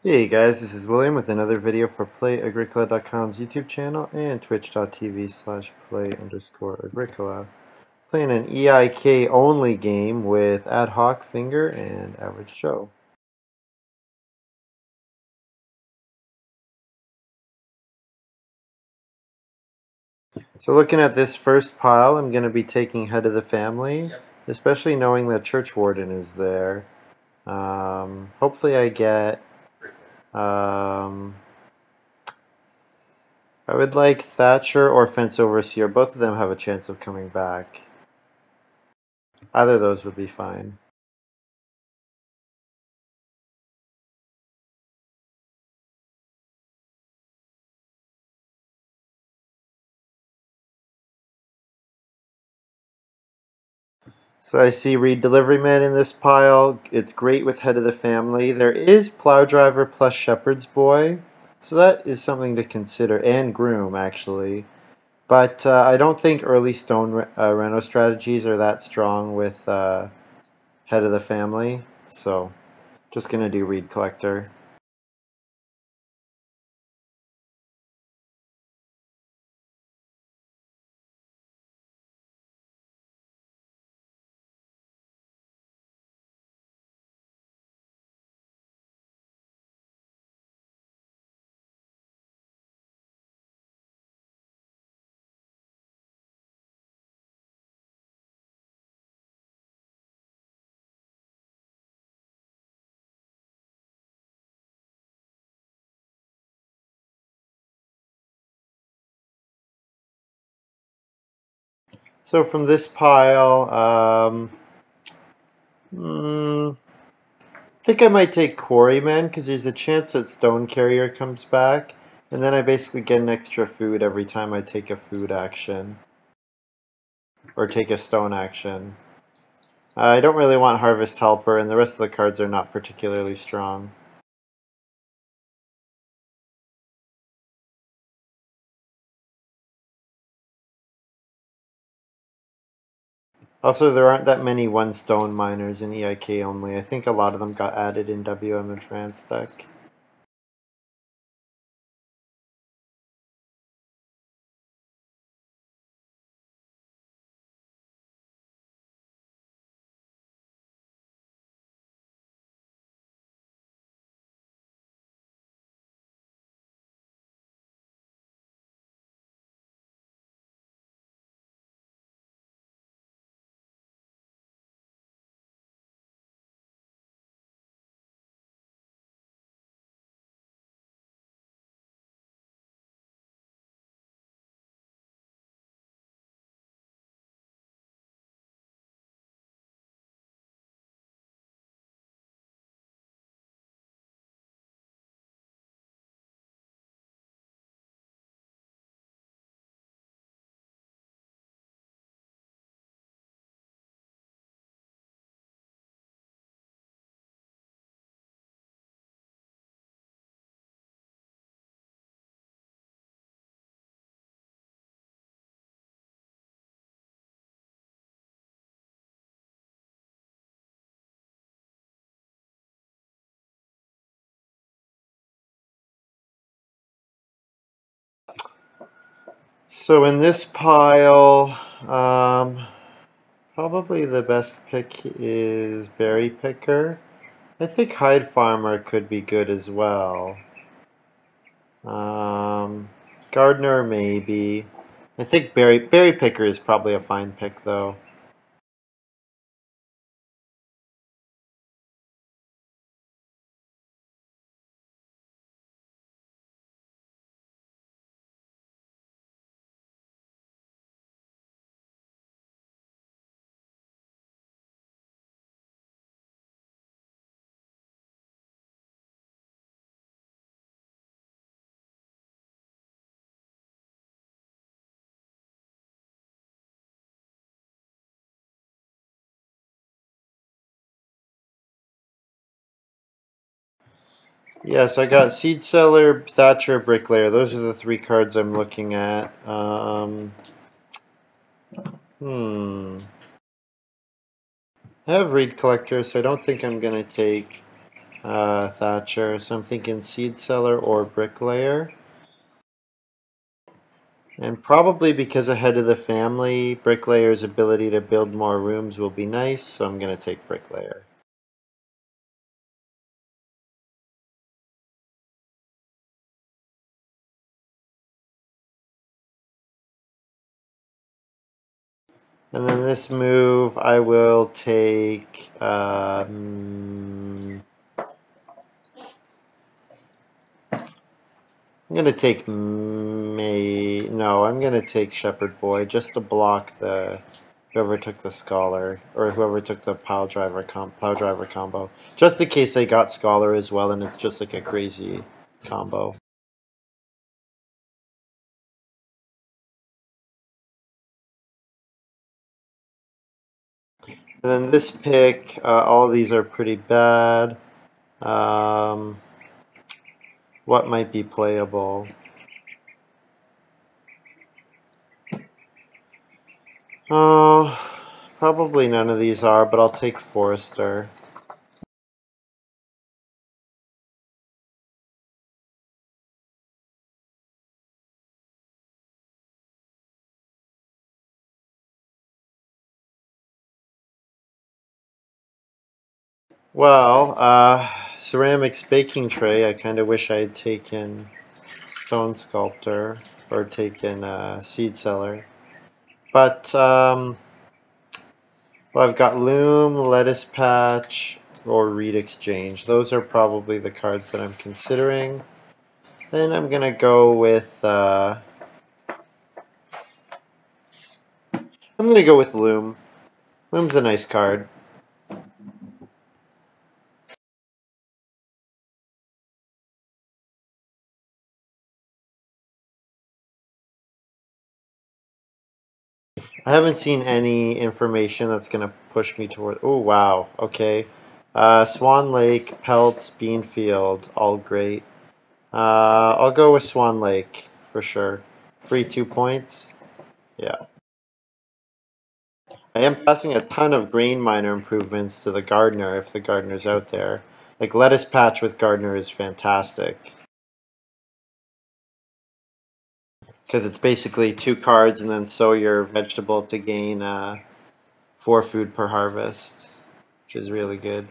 Hey guys, this is William with another video for Play-agricola.com's YouTube channel and twitch.tv/play_agricola. Playing an EIK only game with Ad Hoc Finger and Average Joe. So looking at this first pile, I'm going to be taking Head of the Family, especially knowing that Church Warden is there. Hopefully I get... I would like Thatcher or Fence Overseer. Both of them have a chance of coming back. Either of those would be fine. So I see Reed Delivery Man in this pile. It's great with Head of the Family. There is Plow Driver plus Shepherd's Boy. So that is something to consider. And Groom, actually. But I don't think early Stone Reno strategies are that strong with Head of the Family. So just going to do Reed Collector. So from this pile, I think I might take Quarryman because there's a chance that Stone Carrier comes back. And then I basically get an extra food every time I take a food action. Or take a stone action. I don't really want Harvest Helper, and the rest of the cards are not particularly strong. Also, there aren't that many one-stone miners in EIK only. I think a lot of them got added in WM and France deck. So in this pile, probably the best pick is Berry Picker. I think Hide Farmer could be good as well. Gardener maybe. I think Berry Picker is probably a fine pick though. Yes, I got Seed Seller, Thatcher, Bricklayer. Those are the three cards I'm looking at. I have Reed Collector, so I don't think I'm going to take thatcher. So I'm thinking seed cellar or bricklayer. And probably because ahead of the family, bricklayer's ability to build more rooms will be nice, so I'm going to take bricklayer. And then this move, I will take. I'm gonna take May. No, I'm gonna take Shepherd Boy just to block the whoever took the Scholar or whoever took the plow driver combo, just in case they got Scholar as well, and it's just like a crazy combo. And then this pick, all of these are pretty bad. Um, what might be playable? Oh, probably none of these are, but I'll take Forester. Well, ceramics baking tray. I kind of wish I had taken Stone Sculptor or taken Seed Cellar. But, well, I've got Loom, Lettuce Patch, or Reed Exchange. Those are probably the cards that I'm considering. Then I'm going to go with, I'm going to go with Loom. Loom's a nice card. I haven't seen any information that's going to push me toward. Oh, wow. Okay. Swan Lake, Pelts, Beanfield, all great. I'll go with Swan Lake for sure. Free 2 points. Yeah. I am passing a ton of grain miner improvements to the gardener if the gardener's out there. Like lettuce patch with gardener is fantastic because it's basically 2 cards and then sow your vegetable to gain 4 food per harvest, which is really good.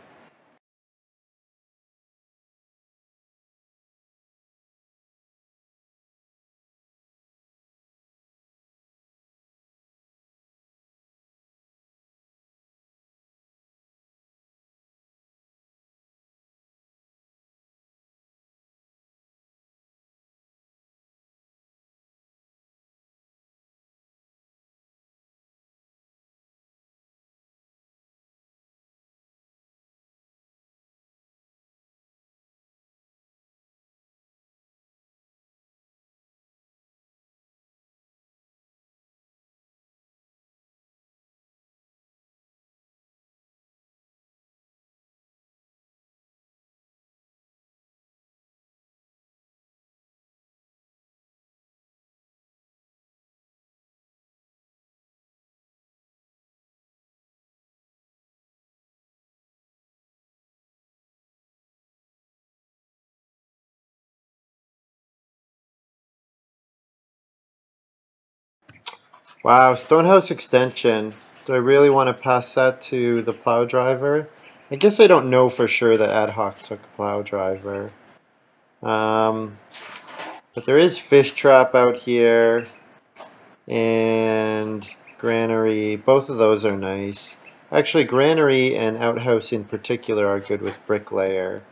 Wow, Stonehouse Extension. Do I really want to pass that to the plow driver? I guess I don't know for sure that Ad Hoc took plow driver. Um, but there is Fish Trap out here and Granary. Both of those are nice. Actually, Granary and Outhouse in particular are good with Bricklayer.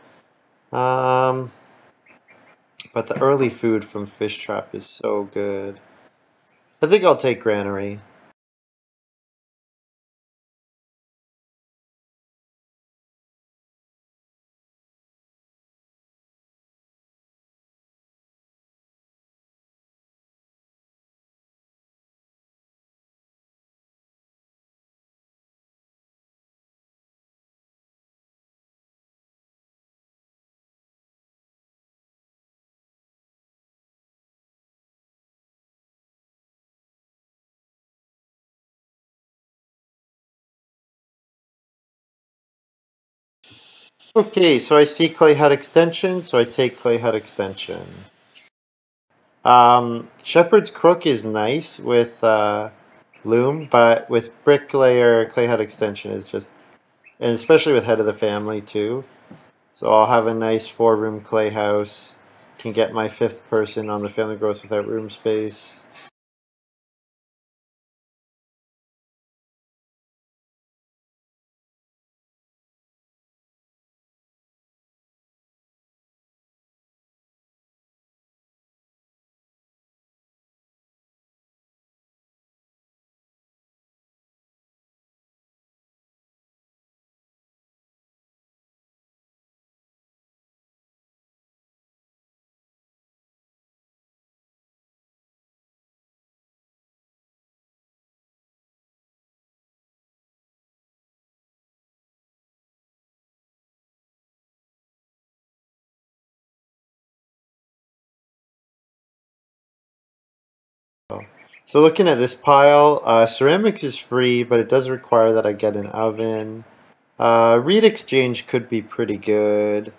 Um, but the early food from Fish Trap is so good. I think I'll take Granary. Okay, so I see clay hut extension, so I take clay hut extension. Shepherd's Crook is nice with loom, but with bricklayer, clay hut extension is just, and especially with head of the family too. So I'll have a nice 4-room clay house, can get my 5th person on the family growth without room space. So looking at this pile, ceramics is free, but it does require that I get an oven. Reed exchange could be pretty good,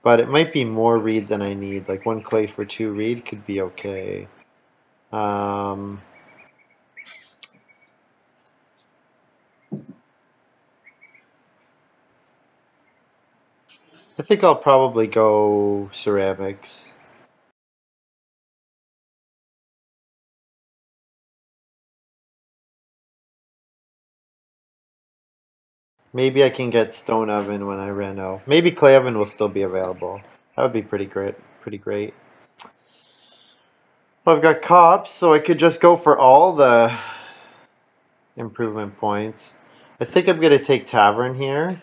but it might be more reed than I need. Like 1 clay for 2 reed could be okay. Um, I think I'll probably go ceramics. Maybe I can get stone oven when I reno. Maybe clay oven will still be available. That would be pretty great. Pretty great. Well, I've got cops, so I could just go for all the improvement points. I think I'm gonna take tavern here.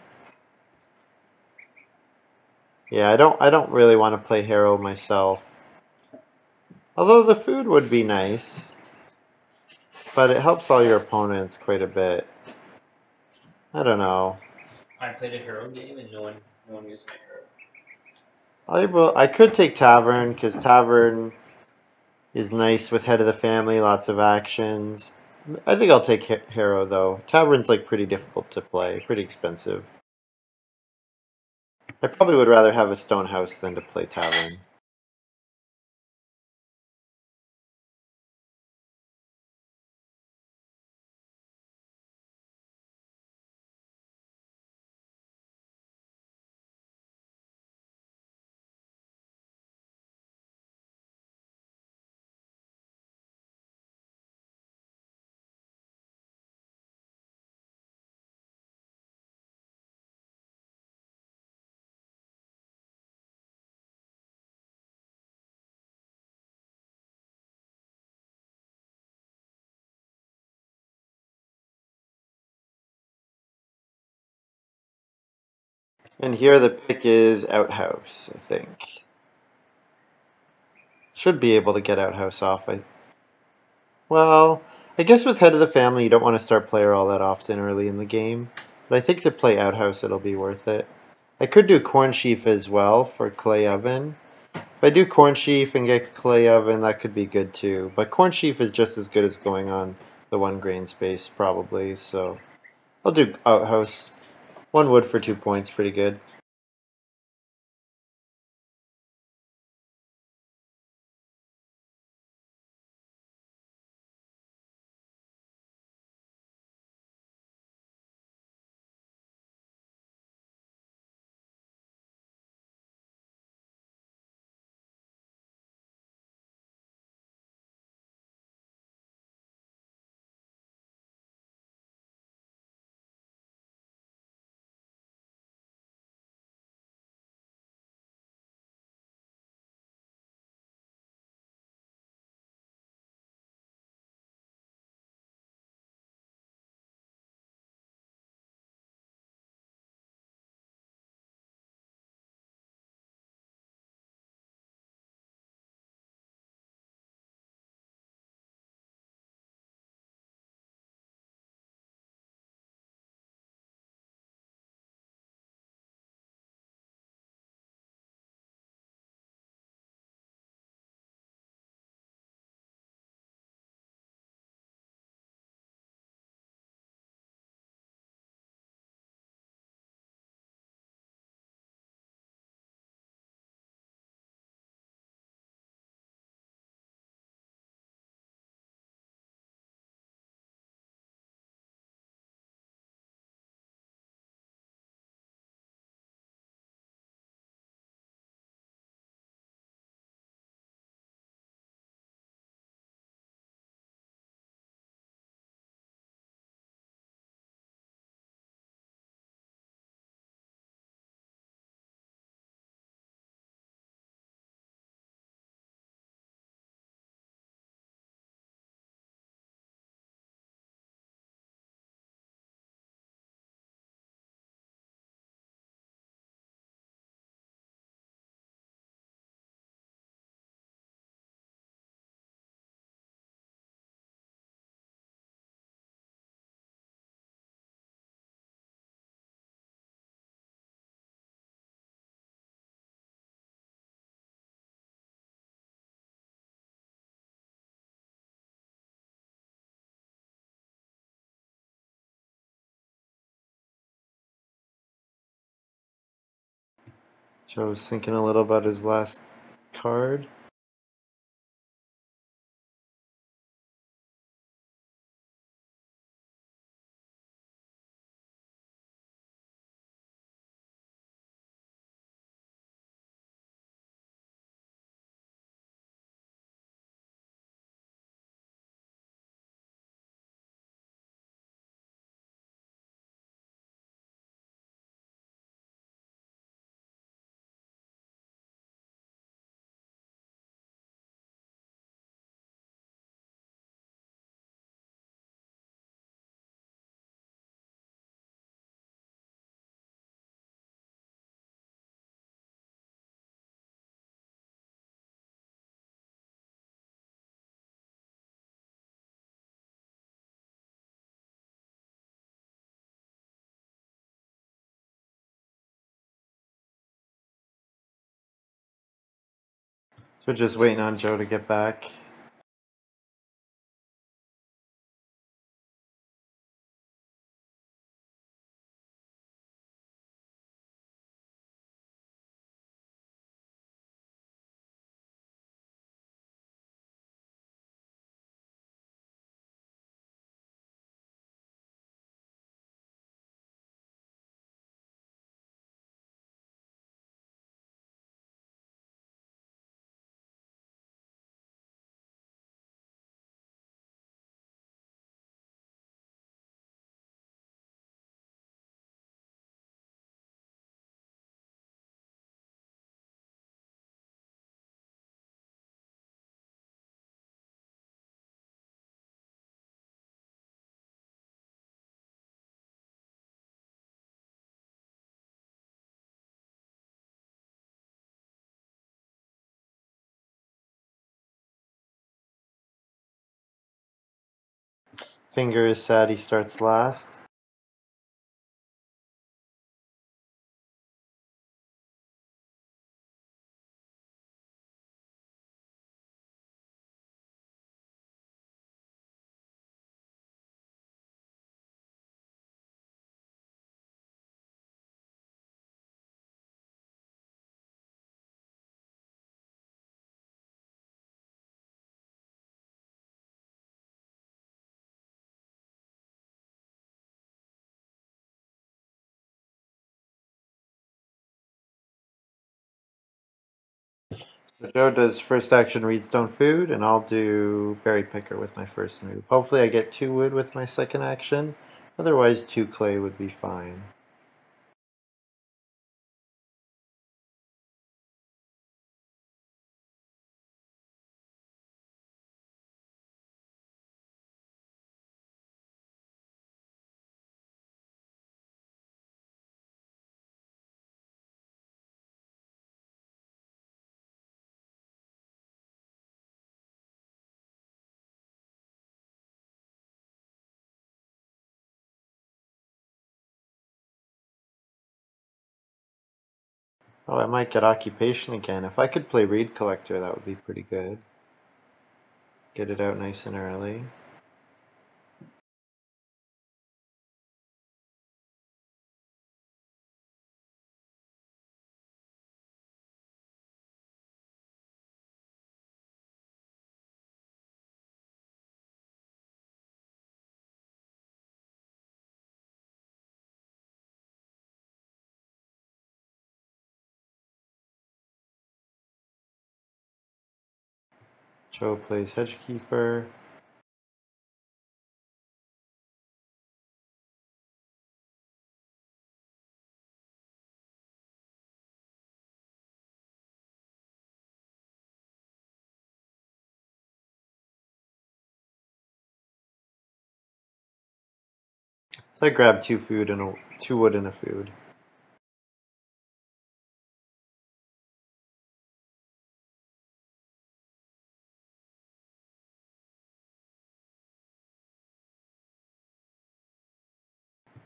Yeah, I don't really want to play hero myself. Although the food would be nice, but it helps all your opponents quite a bit. I don't know. I played a hero game and no one used my hero. I could take tavern because tavern is nice with head of the family, lots of actions. I think I'll take hero though. Tavern's like pretty difficult to play, pretty expensive. I probably would rather have a stone house than to play tavern. And here the pick is outhouse, I think. Should be able to get outhouse off. Well, I guess with head of the family, you don't want to start player all that often early in the game. But I think to play outhouse, it'll be worth it. I could do corn sheaf as well for clay oven. If I do corn sheaf and get clay oven, that could be good too. But corn sheaf is just as good as going on the 1 grain space probably. So I'll do outhouse. 1 wood for 2 points, pretty good. Joe's thinking a little about his last card. So just waiting on Joe to get back. Finger is sad he starts last. So Joe does first action Reedstone Food, and I'll do Berry Picker with my first move. Hopefully I get 2 wood with my second action. Otherwise 2 clay would be fine. Oh, I might get Occupation again. If I could play Reed Collector, that would be pretty good. Get it out nice and early. Joe plays Hedgekeeper. So I grab 2 food and 2 wood and a food.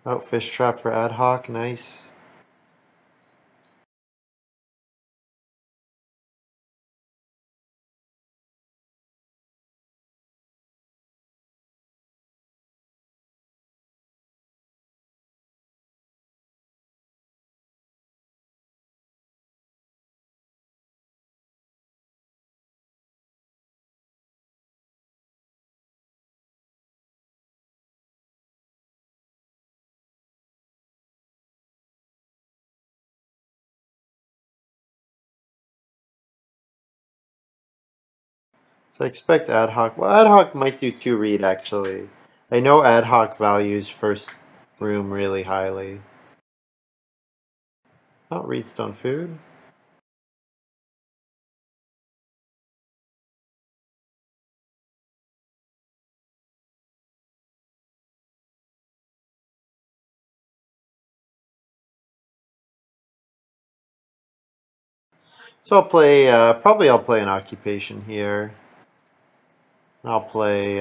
Oh, Fish Trap for Ad Hoc, nice. So I expect ad hoc. Well, ad hoc might do 2 read actually. I know ad hoc values first room really highly. Oh, read stone food. So I'll play, probably I'll play an occupation here. I'll play,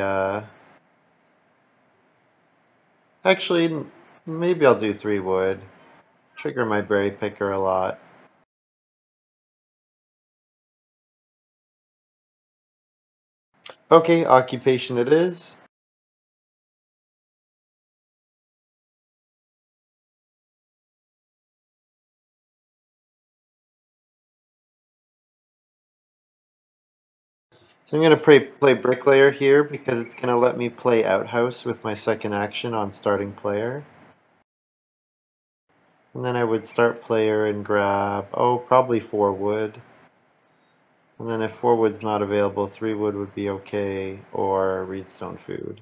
actually, maybe I'll do 3 wood. Trigger my berry picker a lot. Okay, occupation it is. So I'm going to play bricklayer here because it's going to let me play outhouse with my second action on starting player. And then I would start player and grab, oh, probably 4 wood. And then if 4 wood's not available, 3 wood would be okay, or reedstone food.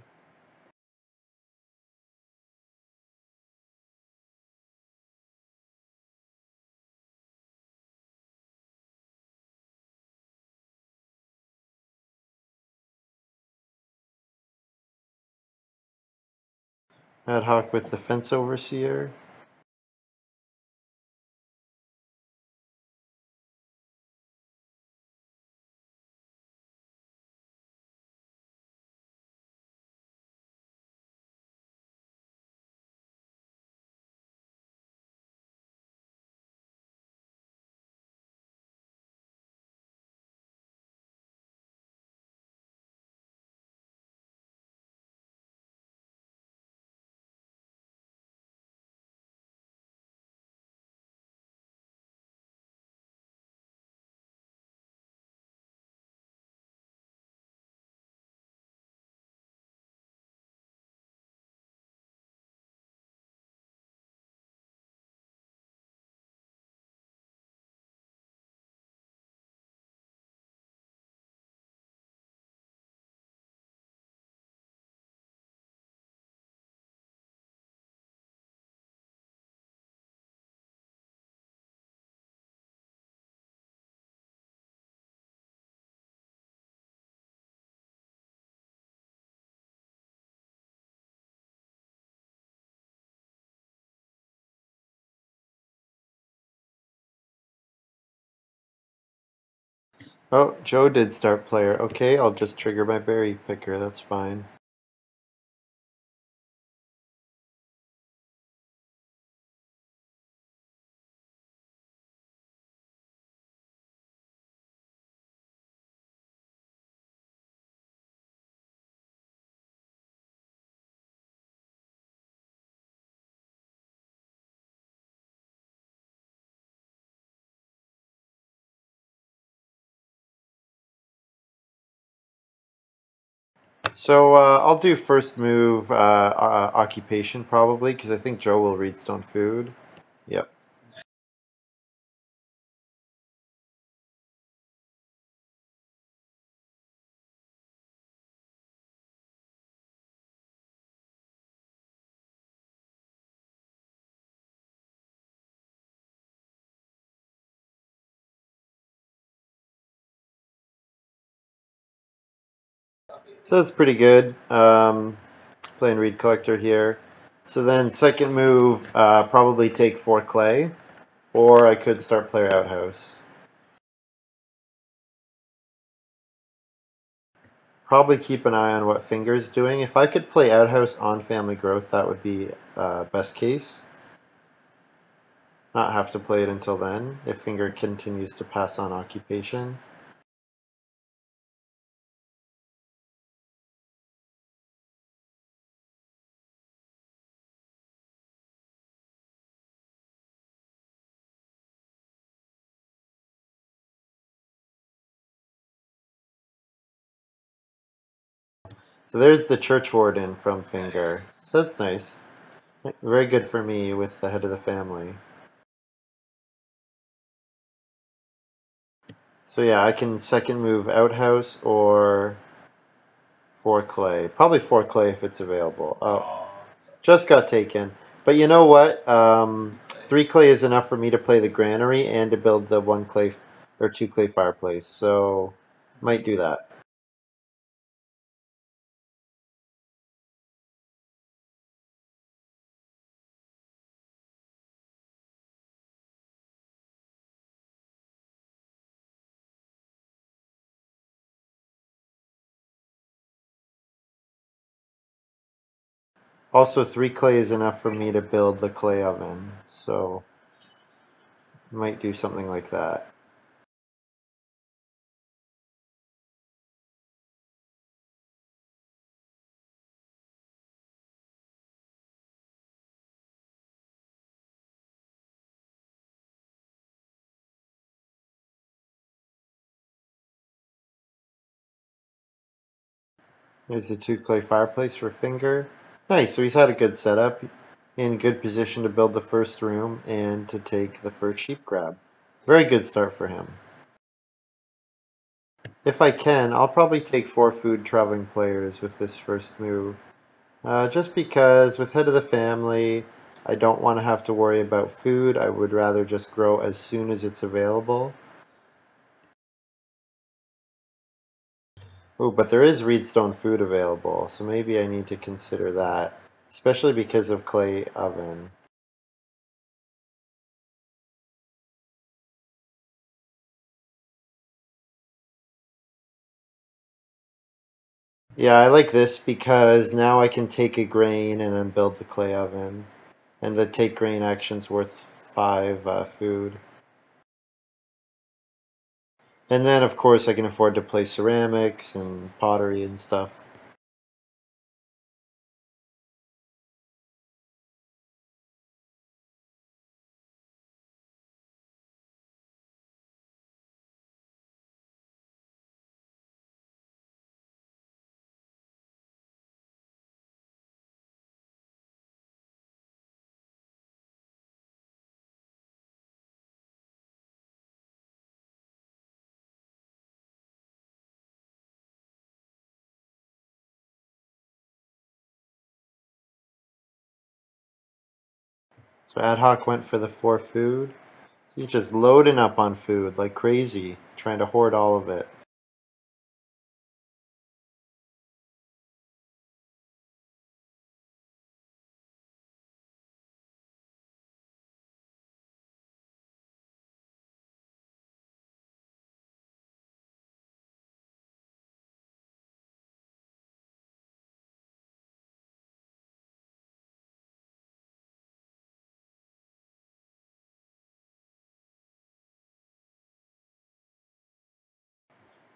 Ad hoc with the fence overseer. Oh, Joe did start player. Okay, I'll just trigger my berry picker, that's fine. So I'll do first move occupation probably, because I think Joe will read stone food. Yep. So that's pretty good. Playing reed collector here. So then second move, probably take 4 clay, or I could start player outhouse. Probably keep an eye on what Finger's doing. If I could play outhouse on family growth, that would be best case. Not have to play it until then, if Finger continues to pass on occupation. So there's the church warden from Finger. So that's nice. Very good for me with the head of the family. So yeah, I can second move outhouse or 4 clay. Probably 4 clay if it's available. Oh, just got taken. But you know what? 3 clay is enough for me to play the granary and to build the 1 clay or 2 clay fireplace. So might do that. Also, 3 clay is enough for me to build the clay oven. So might do something like that. There's the 2 clay fireplace for Finger. Nice, so he's had a good setup, in good position to build the first room and to take the first sheep grab. Very good start for him. If I can, I'll probably take 4 food traveling players with this first move. Just because with head of the family, I don't want to have to worry about food. I would rather just grow as soon as it's available. Oh, but there is reedstone food available, so maybe I need to consider that, especially because of clay oven. Yeah, I like this because now I can take a grain and then build the clay oven. And the take grain action's worth 5 food. And then, of course, I can afford to play ceramics and pottery and stuff. So Ad Hoc went for the 4 food. He's just loading up on food like crazy, trying to hoard all of it.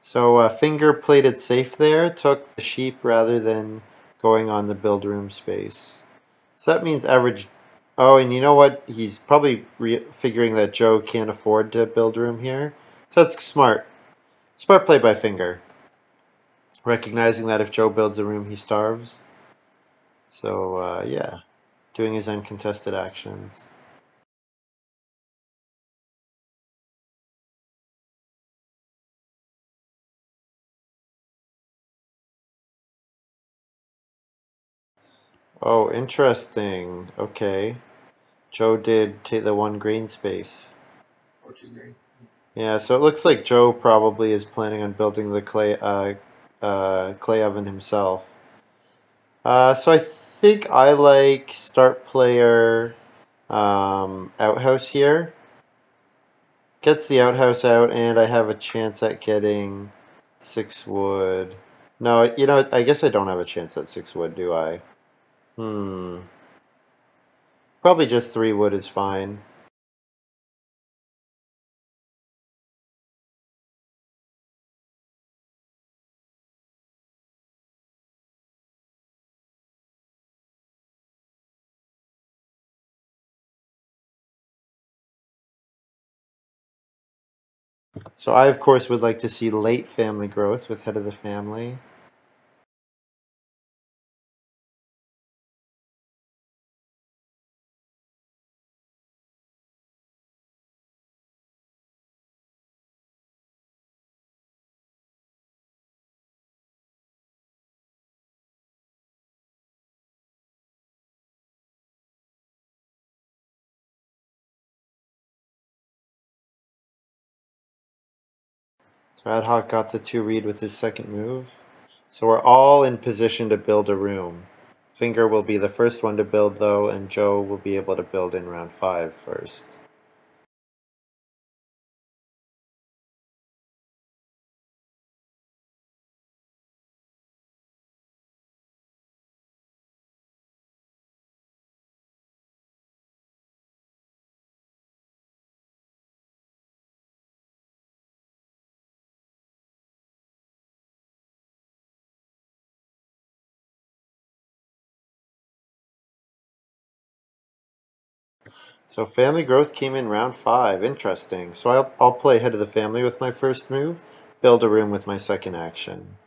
So Finger played it safe there, took the sheep rather than going on the build room space. So that means average. Oh, and you know what? He's probably figuring that Joe can't afford to build room here. So that's smart. Smart play by Finger. Recognizing that if Joe builds a room, he starves. So, yeah, doing his uncontested actions. Oh, interesting. Okay. Joe did take the 1 green space. Or 2 green. Yeah, so it looks like Joe probably is planning on building the clay oven himself. So I think I like start player outhouse here. Gets the outhouse out, and I have a chance at getting 6 wood. No, you know, I guess I don't have a chance at 6 wood, do I? Hmm. Probably just 3 wood is fine. So I, of course, would like to see late family growth with head of the family. So Ad Hoc got the 2 read with his second move. So we're all in position to build a room. Finger will be the first one to build though, and Joe will be able to build in round 5 first. So family growth came in round 5. Interesting. So I'll play head of the family with my first move, build a room with my second action.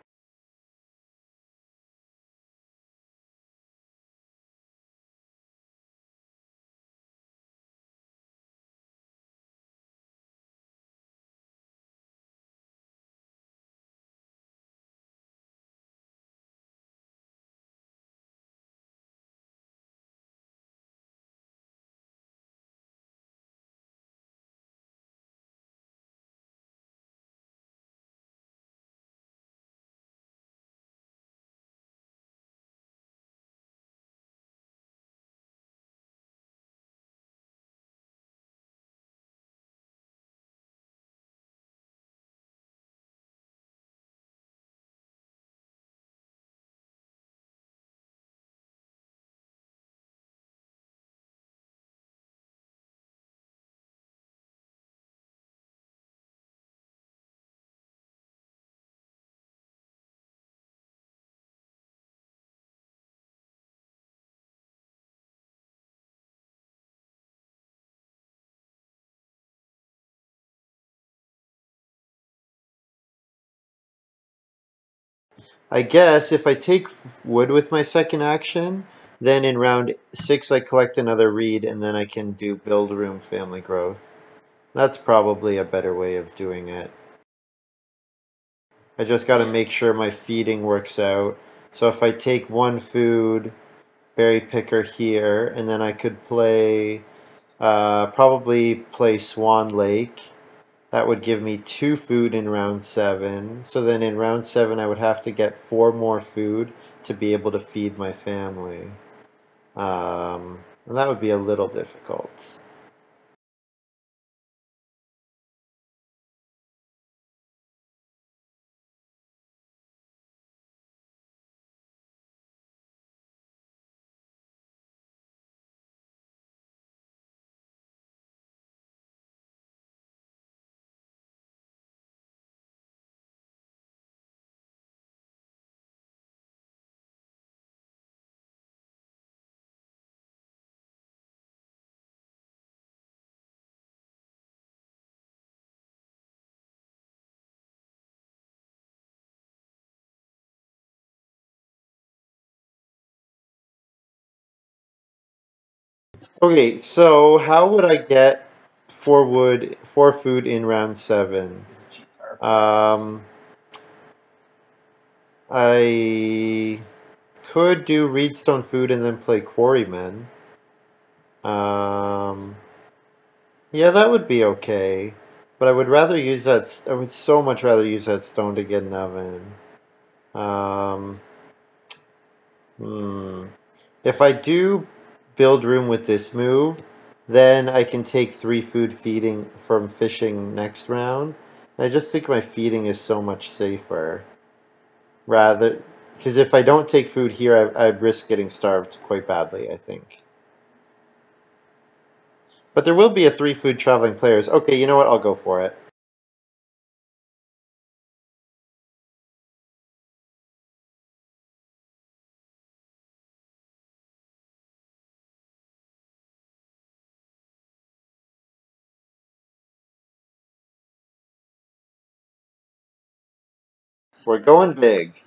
I guess if I take wood with my second action, then in round 6 I collect another reed and then I can do build room family growth. That's probably a better way of doing it. I just got to make sure my feeding works out. So if I take 1 food, berry picker here, and then I could play, probably play Swan Lake. That would give me 2 food in round 7. So then in round 7 I would have to get 4 more food to be able to feed my family. And that would be a little difficult. Okay, so how would I get 4 food in round 7? Um, I could do Reedstone food and then play Quarrymen. Um, yeah, that would be okay. But I would rather use that. I would so much rather use that stone to get an oven. Um, hmm. If I do build room with this move, then I can take 3 food feeding from fishing next round. I just think my feeding is so much safer. Rather, because if I don't take food here, I risk getting starved quite badly, I think. But there will be a 3 food traveling players. Okay, you know what? I'll go for it. We're going big.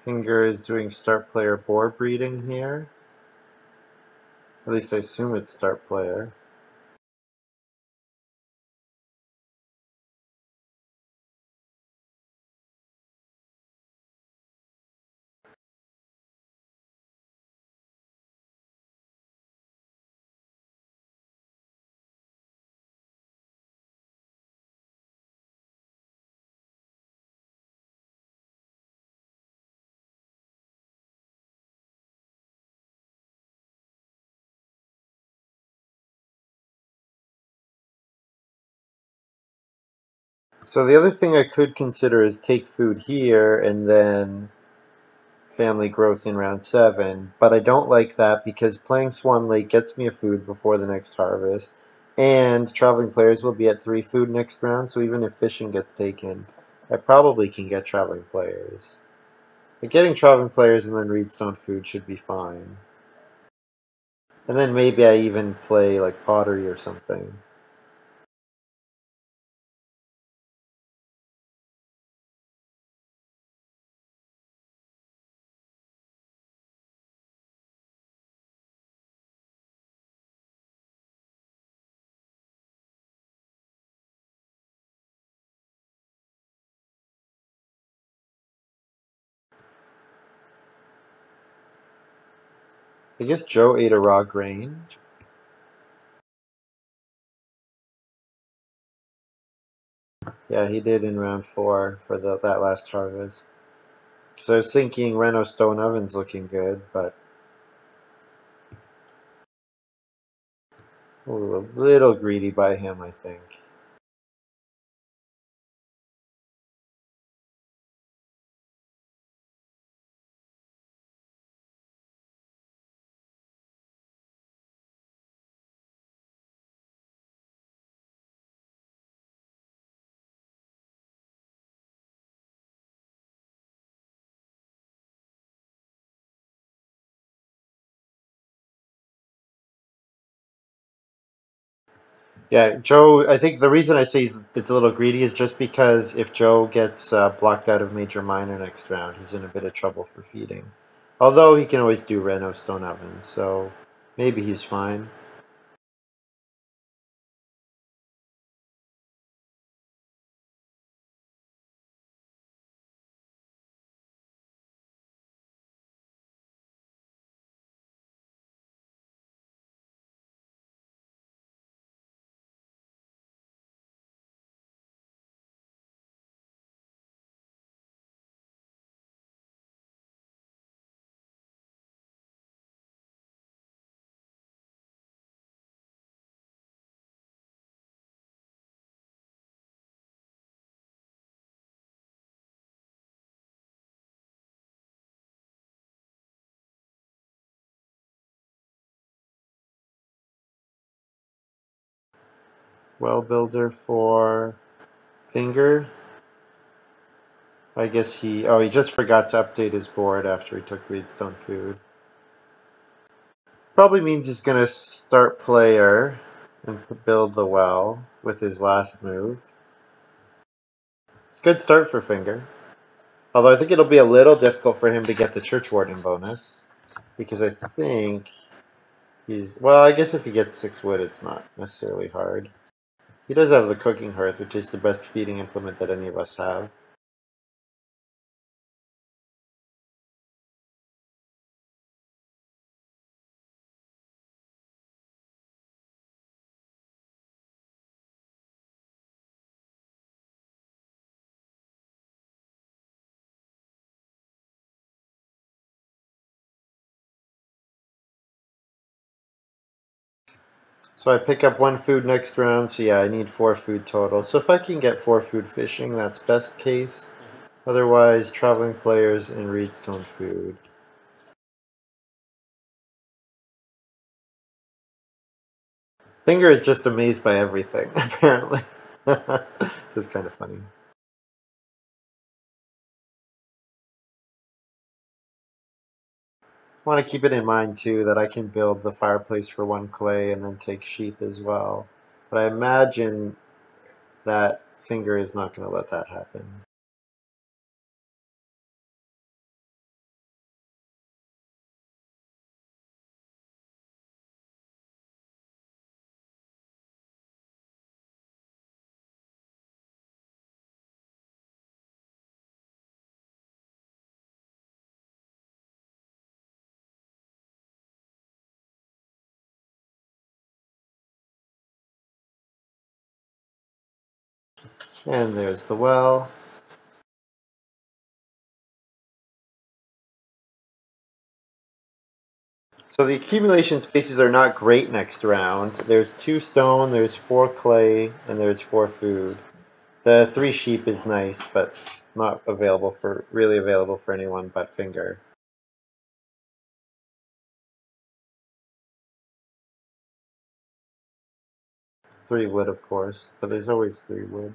Finger is doing start player boar breeding here. At least I assume it's start player. So the other thing I could consider is take food here and then family growth in round 7, but I don't like that because playing Swan Lake gets me a food before the next harvest, and traveling players will be at 3 food next round, so even if fishing gets taken, I probably can get traveling players. But getting traveling players and then Reedstone food should be fine. And then maybe I even play like pottery or something. I guess Joe ate a raw grain. Yeah, he did in round 4 for that last harvest. So I was thinking Reno Stone Oven's looking good, but ooh, a little greedy by him, I think. Yeah, Joe, I think the reason I say it's a little greedy is just because if Joe gets blocked out of Major Minor next round, he's in a bit of trouble for feeding. Although he can always do Reno Stone Oven, so maybe he's fine. Well builder for Finger. I guess he just forgot to update his board after he took Reedstone food. Probably means he's gonna start player and build the well with his last move. Good start for Finger. Although I think it'll be a little difficult for him to get the Church Warden bonus. Because I think well, I guess if he gets 6 wood, it's not necessarily hard. He does have the Cooking Hearth, which is the best feeding implement that any of us have. So I pick up 1 food next round, so yeah, I need 4 food total. So if I can get 4 food fishing, that's best case. Otherwise, traveling players and Reedstone food. Finger is just amazed by everything, apparently. It's kind of funny. I want to keep it in mind, too, that I can build the fireplace for 1 clay and then take sheep as well. But I imagine that Finger is not going to let that happen. And there's the well. So the accumulation spaces are not great next round. There's 2 stone, there's 4 clay, and there's 4 food. The 3 sheep is nice, but not really available for anyone but Finger. 3 wood, of course, but there's always 3 wood.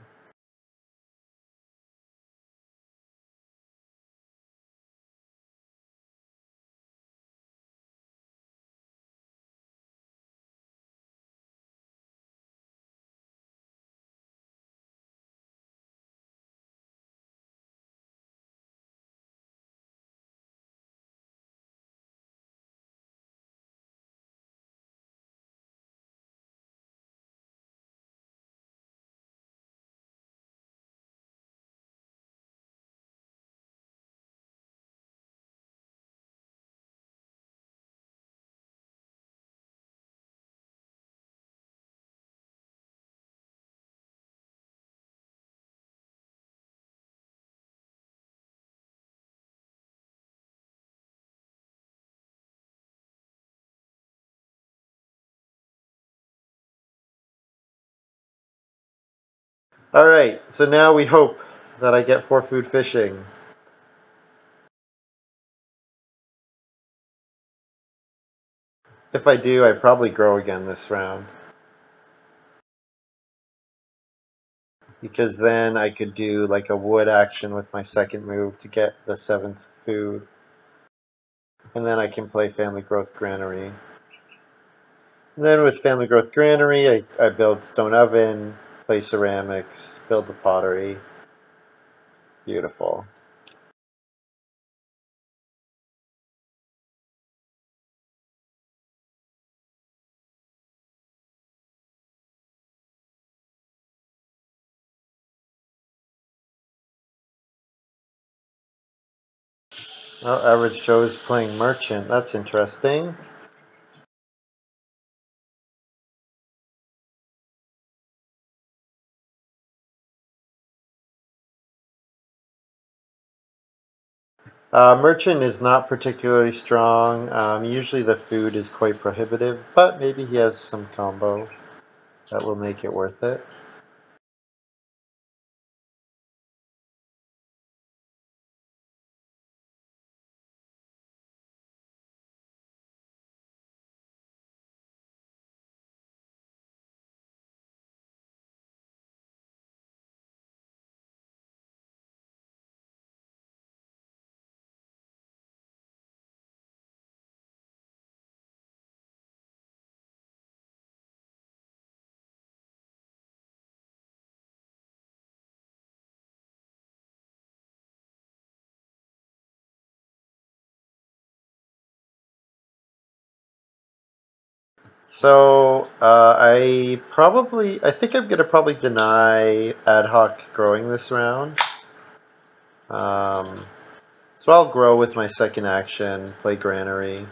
Alright, so now we hope that I get 4 food fishing. If I do, I probably grow again this round. Because then I could do like a wood action with my second move to get the 7th food. And then I can play Family Growth Granary. And then with Family Growth Granary, I build stone oven, play ceramics, build the pottery. Beautiful. Well, Average Joe is playing Merchant. That's interesting. Merchant is not particularly strong. Usually the food is quite prohibitive, but maybe he has some combo that will make it worth it. So I think I'm gonna probably deny ad hoc growing this round. Um, so I'll grow with my second action, play Granary.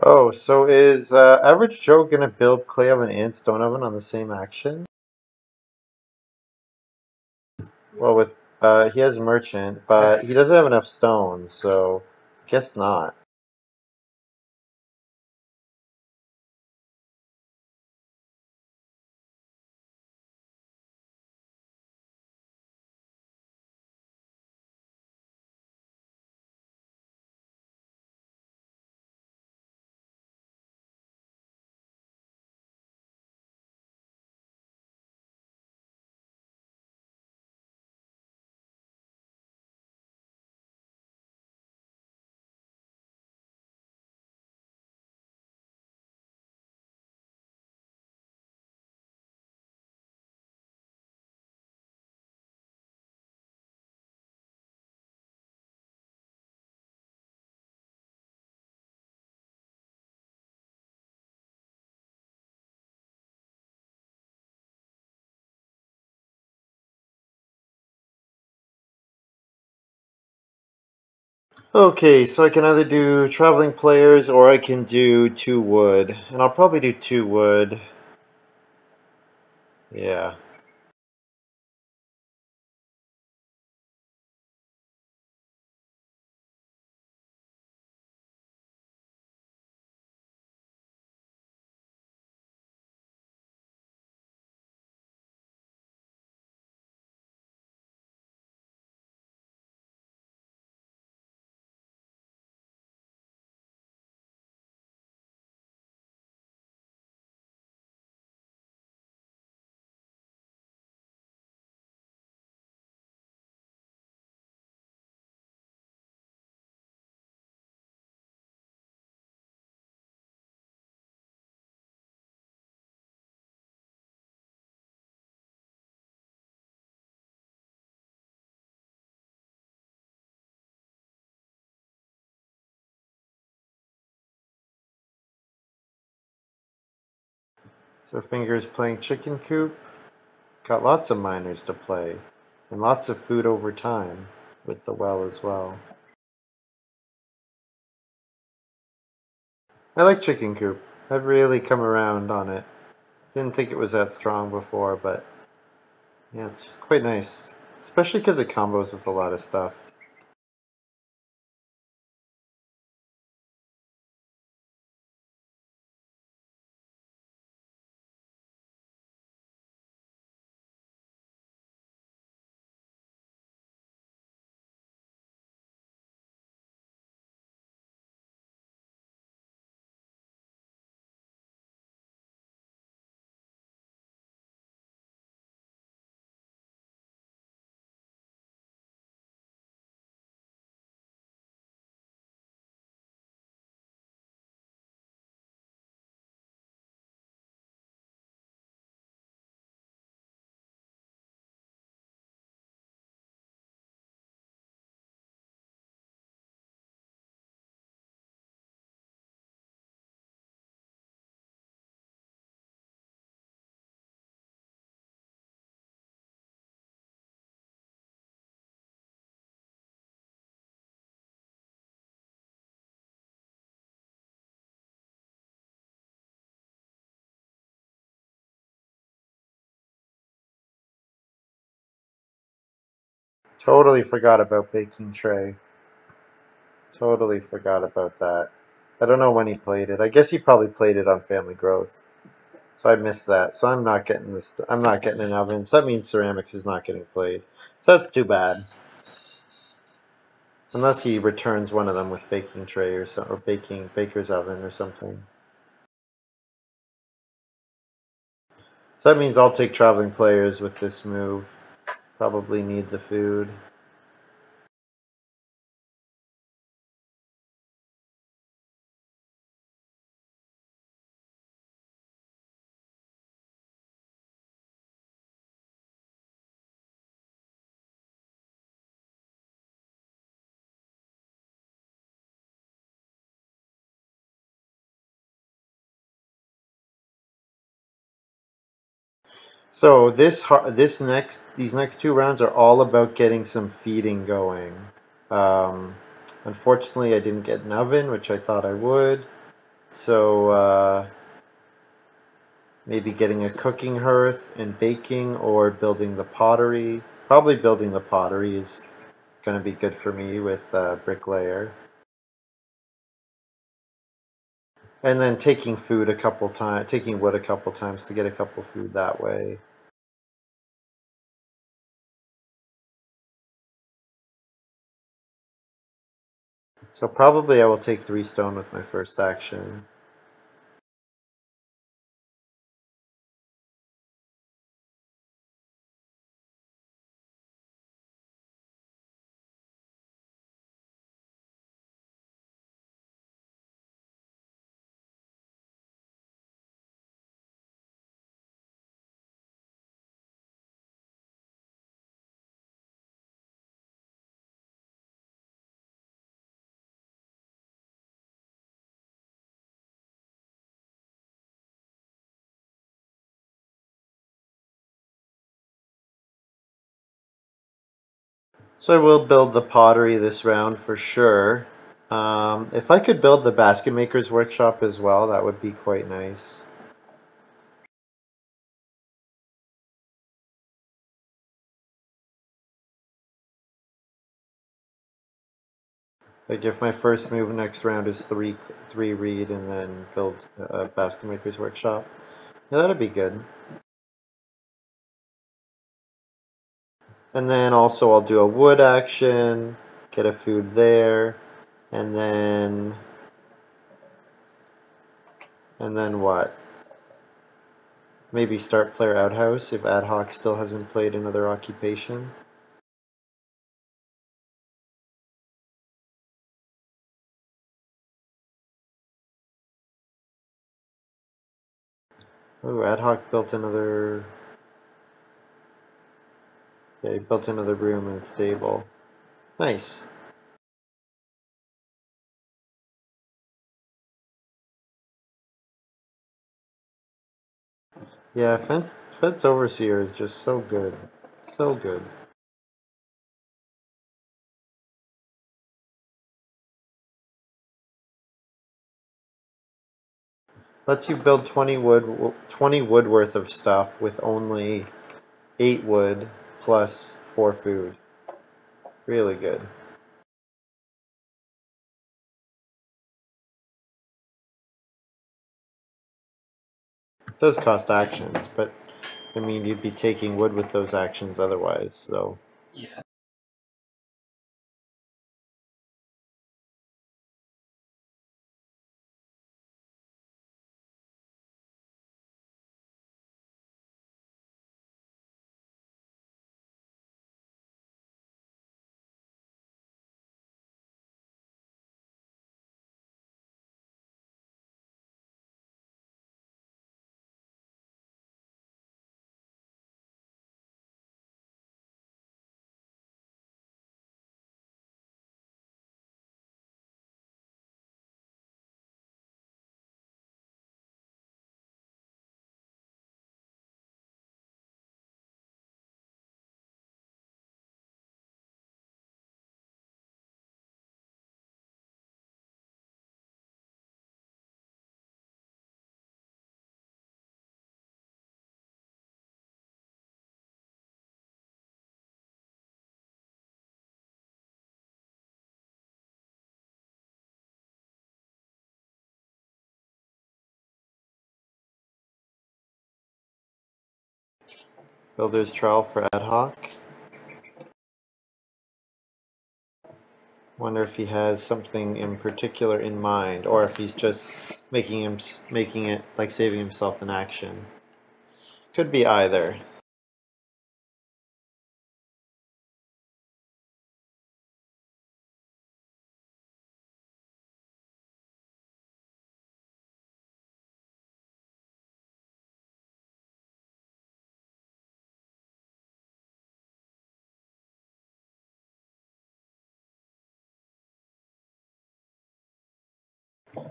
Oh, so is Average Joe gonna build clay oven and stone oven on the same action? Well, with he has merchant, but he doesn't have enough stones, so guess not. Okay, so I can either do traveling players or I can do 2 wood, and I'll probably do 2 wood. Yeah. So Fingers playing chicken coop. Got lots of miners to play, and lots of food over time with the well as well. I like chicken coop. I've really come around on it. Didn't think it was that strong before, but yeah, it's quite nice. Especially because it combos with a lot of stuff. Totally forgot about baking tray. Totally forgot about that. I don't know when he played it. I guess he probably played it on Family Growth. So I missed that. So I'm not getting this. I'm not getting an oven. So that means ceramics is not getting played. So that's too bad. Unless he returns one of them with baking tray or baker's oven or something. So that means I'll take traveling players with this move. Probably need the food. So these next 2 rounds are all about getting some feeding going. Um, Unfortunately, I didn't get an oven, which I thought I would. So maybe getting a cooking hearth and baking, or building the pottery. Probably building the pottery is going to be good for me with bricklayer. And then taking wood a couple times to get a couple food that way. So probably I will take 3 stone with my first action. So I will build the pottery this round for sure. If I could build the basket maker's workshop as well, that would be quite nice. Like if my first move next round is three read and then build a basket maker's workshop, yeah, that'd be good. And then also I'll do a wood action, get a food there, and then what? Maybe start player outhouse if ad hoc still hasn't played another occupation. Oh, ad hoc built another. Yeah, he built another room and stable. Nice. Yeah, fence overseer is just so good, so good. Lets you build 20 wood worth of stuff with only 8 wood plus 4 food. Really good. It does cost actions, but I mean you'd be taking wood with those actions otherwise, so. Yeah. Builder's Trowel for ad hoc. Wonder if he has something in particular in mind, or if he's just making it like saving himself an action. Could be either.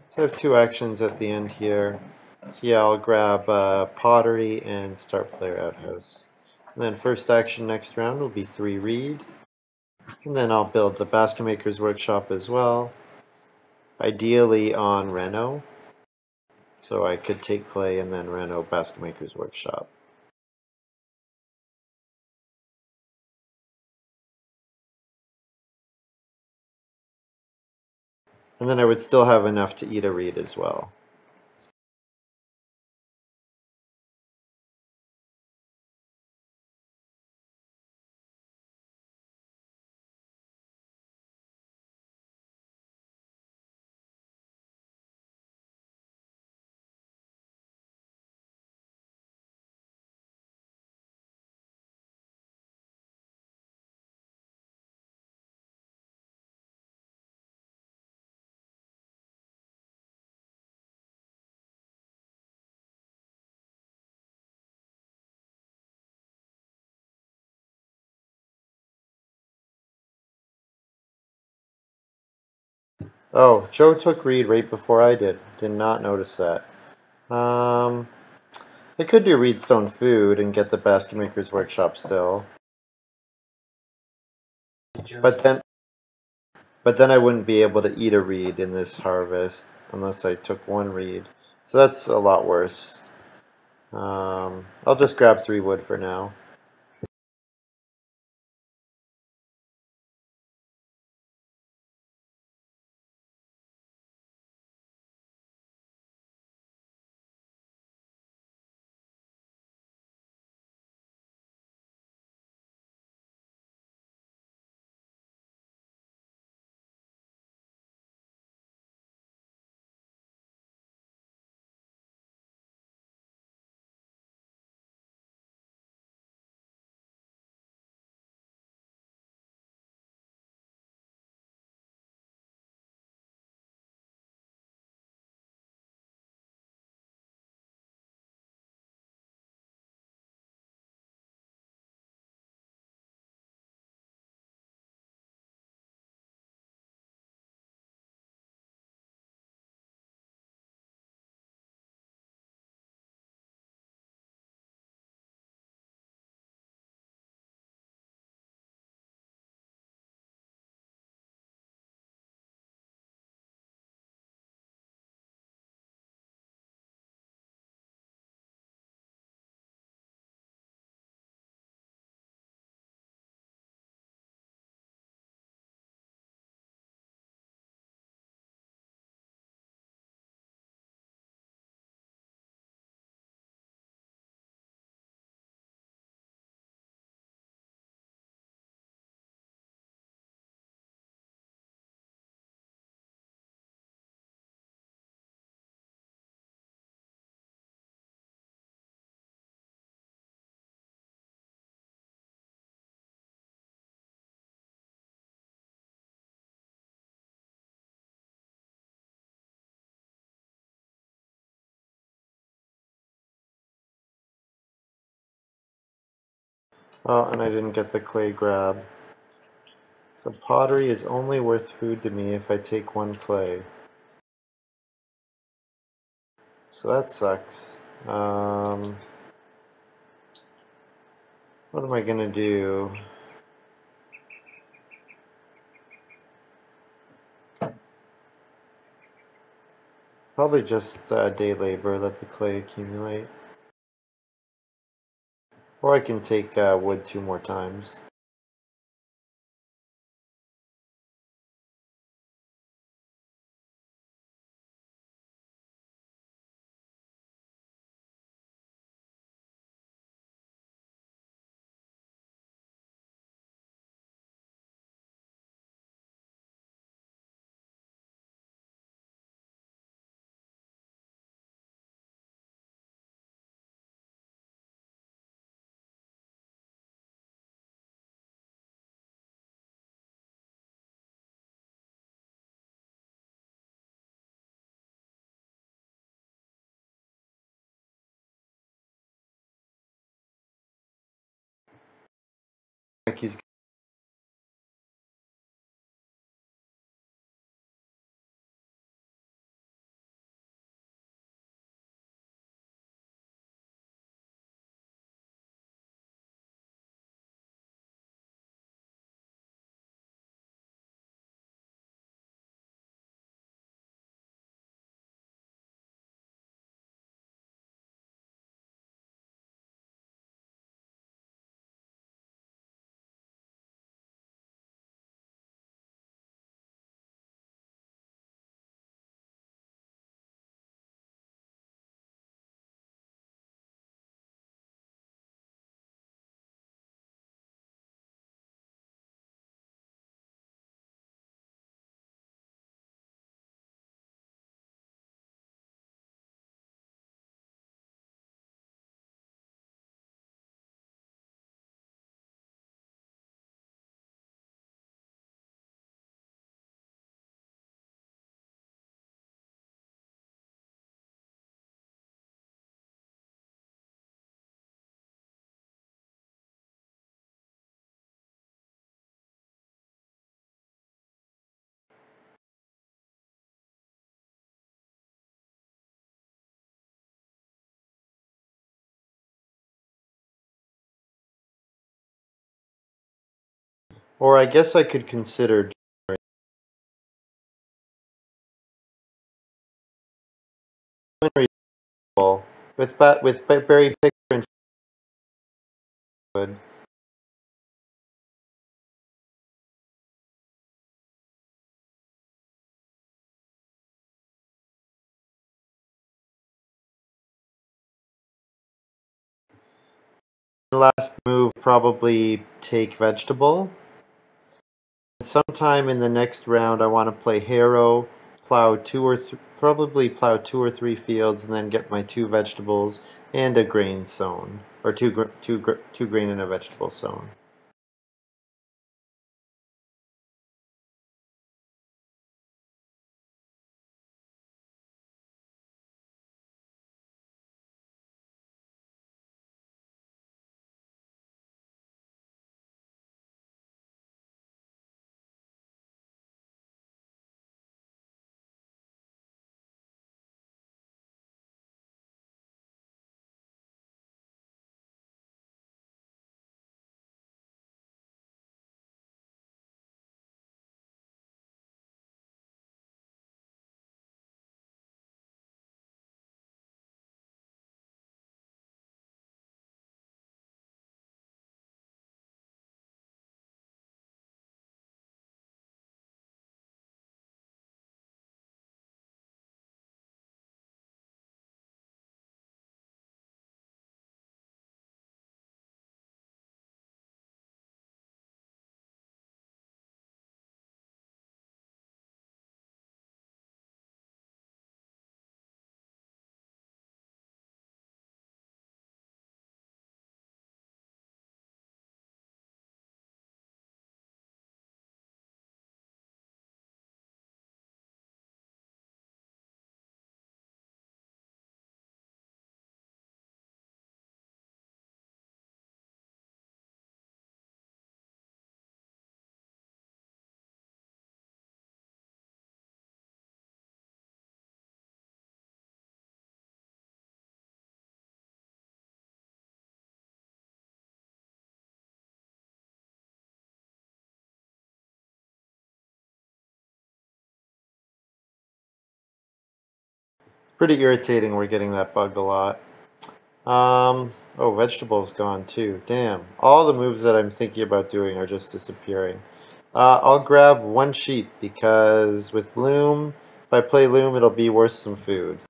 So I have 2 actions at the end here. So yeah, I'll grab pottery and start player outhouse. And then first action next round will be 3 read. And then I'll build the basket maker's workshop as well. Ideally on Reno. so I could take clay and then reno Basket Maker's Workshop. And then I would still have enough to eat a reed as well. Oh, Joe took reed right before I did. Did not notice that. I could do Reedstone Food and get the Basket Maker's Workshop still. But then I wouldn't be able to eat a reed in this harvest unless I took one reed. So that's a lot worse. I'll just grab 3 wood for now. Oh, and I didn't get the clay grab. So pottery is only worth food to me if I take 1 clay. So that sucks. What am I gonna do? Probably just day labor, let the clay accumulate. Or I can take wood 2 more times. Like he's Or I guess I could consider with berry picker and food. Last move, probably take vegetable. Sometime in the next round, I want to play harrow, probably plow 2 or 3 fields, and then get my 2 vegetables and a grain sown, or two grain and a vegetable sown. Pretty irritating, we're getting that bug a lot. Oh, vegetables gone too. Damn. All the moves that I'm thinking about doing are just disappearing. I'll grab 1 sheep because with loom, if I play loom, it'll be worth some food.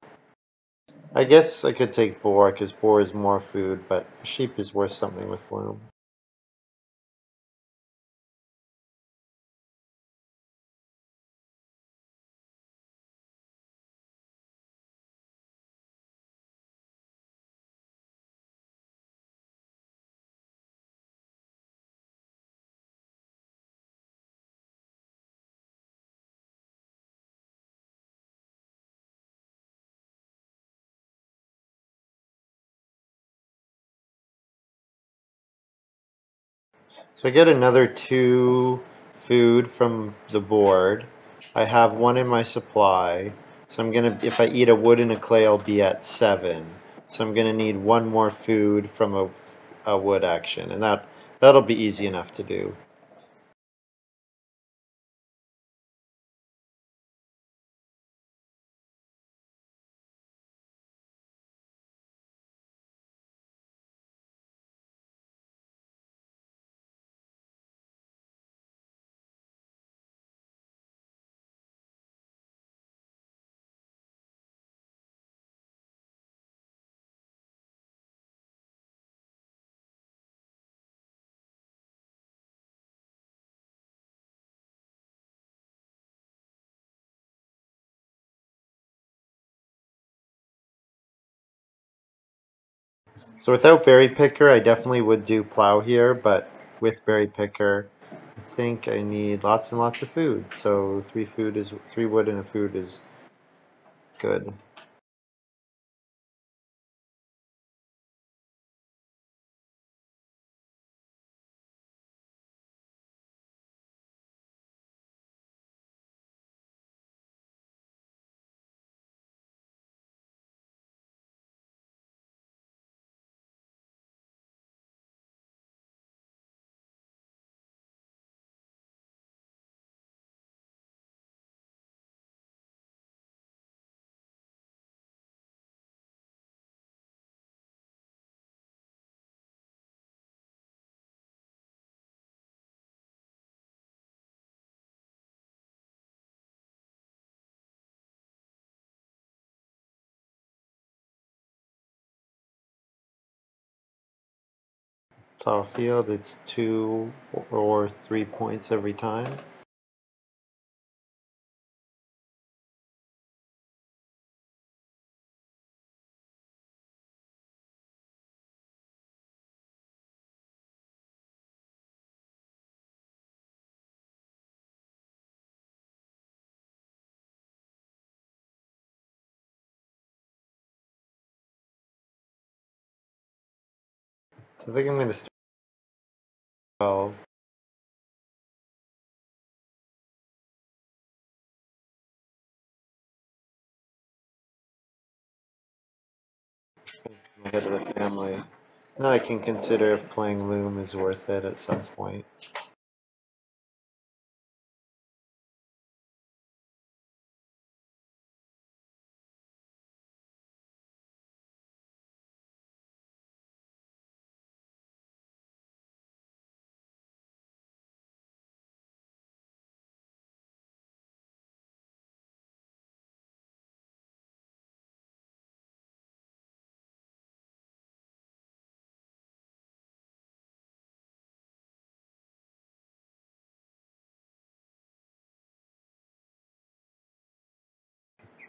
I guess I could take boar because boar is more food, but sheep is worth something with loom. So I get another 2 food from the board. I have 1 in my supply. So if I eat a wood and a clay, I'll be at 7. So I'm gonna need 1 more food from a wood action, and that'll be easy enough to do. So without berry picker, I definitely would do plow here, but with berry picker, I think I need lots and lots of food. So 3 wood and a food is good. Flower field, it's 2 or 3 points every time. So I think I'm going to start 12. My head of the family. Then I can consider if playing Loom is worth it at some point.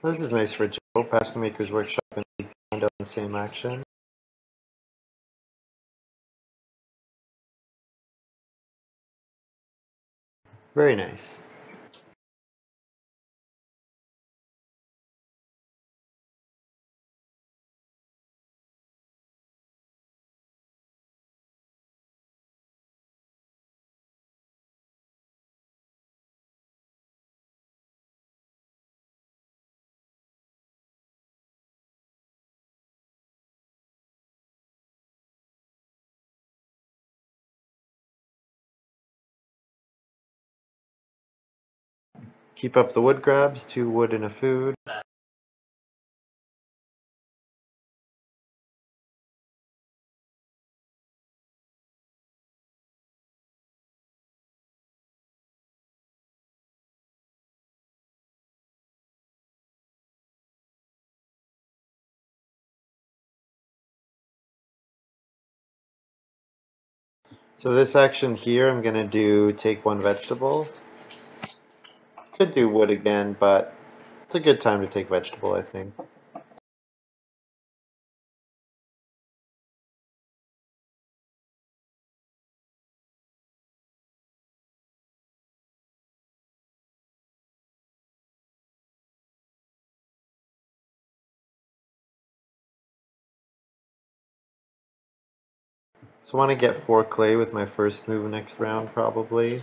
This is nice for Joe. Basket Maker's Workshop and we find out the same action. Very nice. Keep up the wood grabs, 2 wood and a food. So this action here, I'm going to do take 1 vegetable. Could do wood again, but it's a good time to take vegetable, I think. So I want to get 4 clay with my first move next round, probably.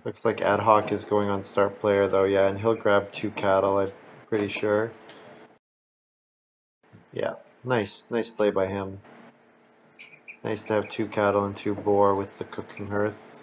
Looks like Ad Hoc is going on start player though, yeah, and he'll grab 2 cattle, I'm pretty sure. Yeah, nice play by him. Nice to have 2 cattle and 2 boar with the cooking hearth.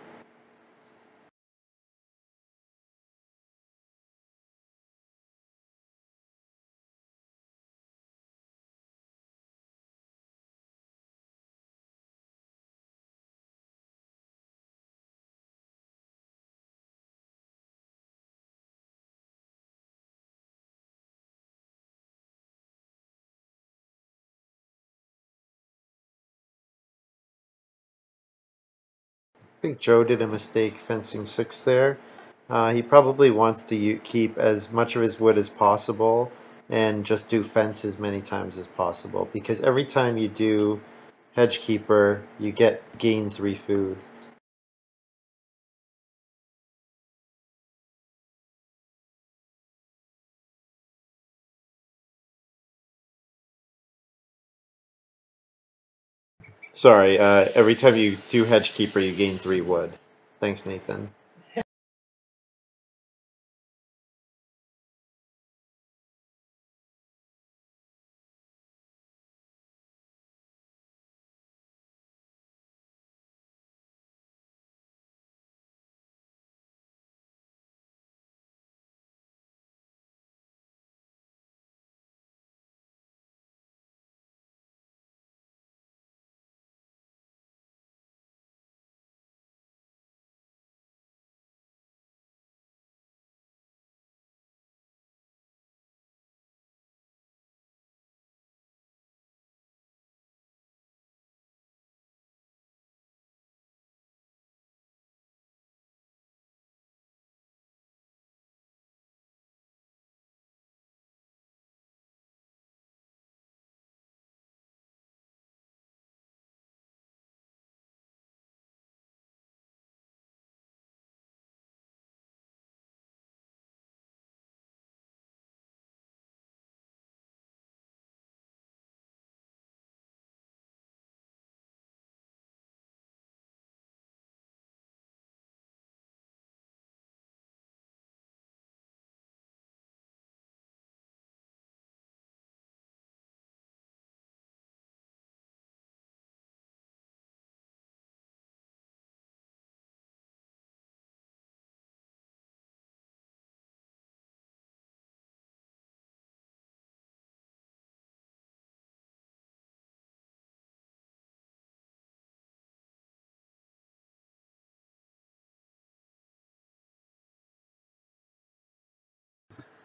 I think Joe did a mistake fencing 6 there. He probably wants to keep as much of his wood as possible and just do fence as many times as possible, because every time you do hedge keeper, you gain 3 food. Sorry, every time you do hedge keeper, you gain 3 wood. Thanks, Nathan.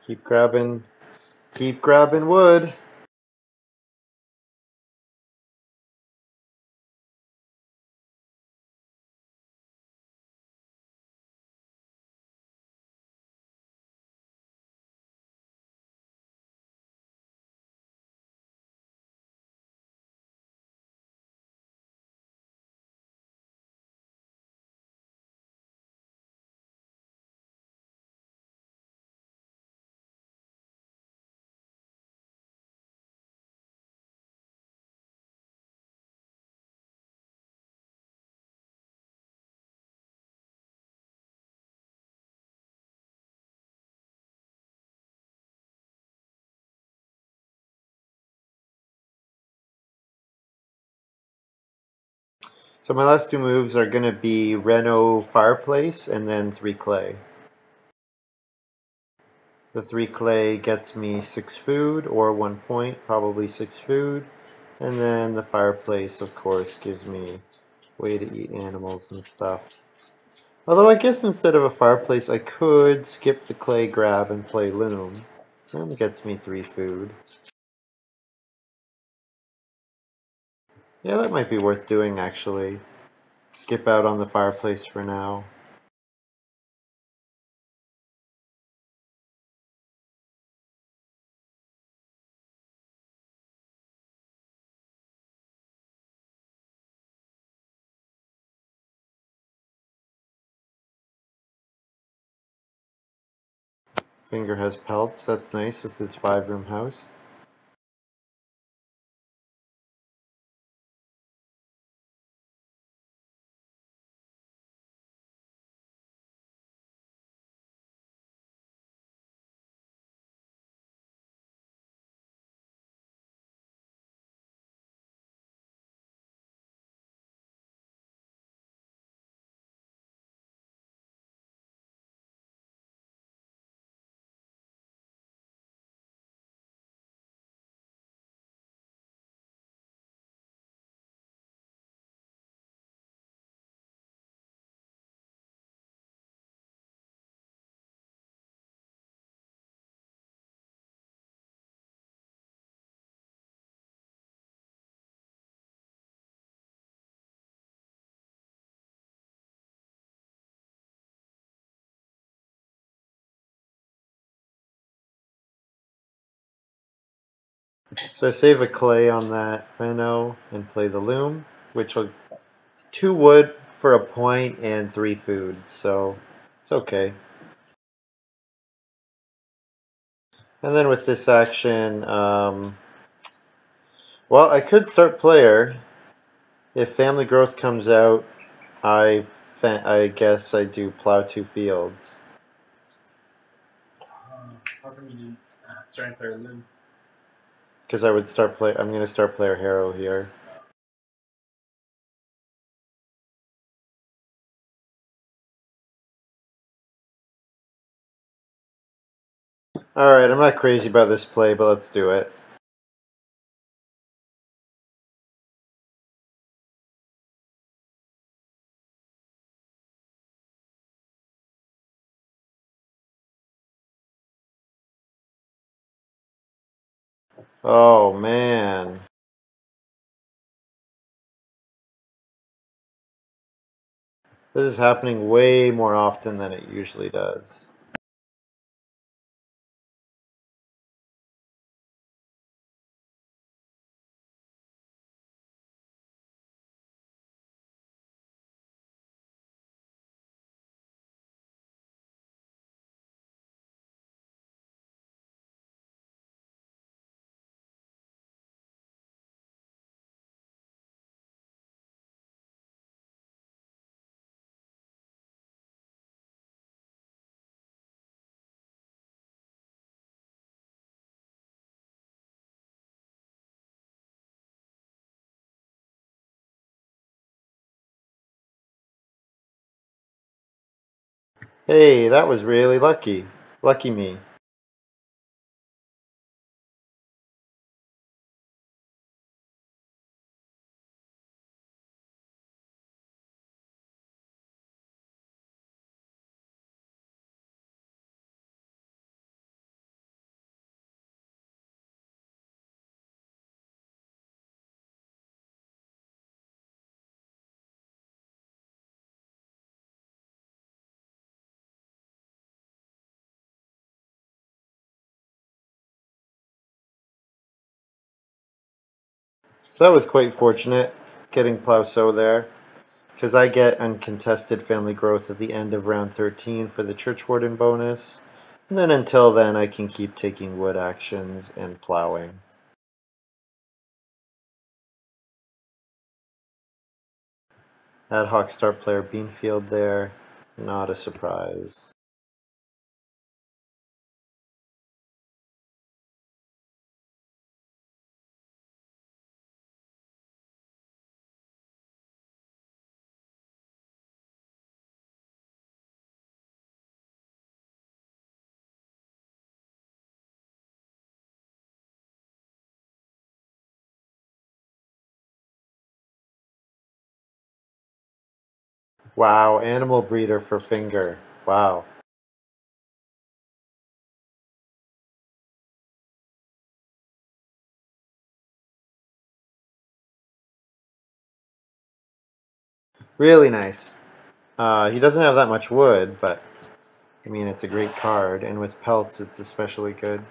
Keep grabbing wood. So my last two moves are going to be Reno Fireplace and then 3 clay. The 3 clay gets me 6 food or 1 point, probably 6 food. And then the fireplace, of course, gives me way to eat animals and stuff. Although I guess instead of a fireplace, I could skip the clay grab and play loom. That gets me 3 food. Yeah, that might be worth doing actually. Skip out on the fireplace for now. Finger has pelts, that's nice with his 5-room house. So I save a clay on that Reno and play the loom, which will 2 wood for a point and 3 food, so it's okay. And then with this action, well, I could start player. If family growth comes out, I guess I do plow 2 fields. How come you didn't starting player loom? Because I'm going to start player Harrow here. Alright, I'm not crazy about this play, but let's do it. Oh man. This is happening way more often than it usually does. Hey, that was really lucky. Lucky me. So that was quite fortunate getting Plauso there, because I get uncontested family growth at the end of round 13 for the Church Warden bonus. And then until then, I can keep taking wood actions and plowing. Ad hoc start player Beanfield there, not a surprise. Wow, animal breeder for Finger. Wow. Really nice. He doesn't have that much wood, but I mean, it's a great card, and with pelts, it's especially good.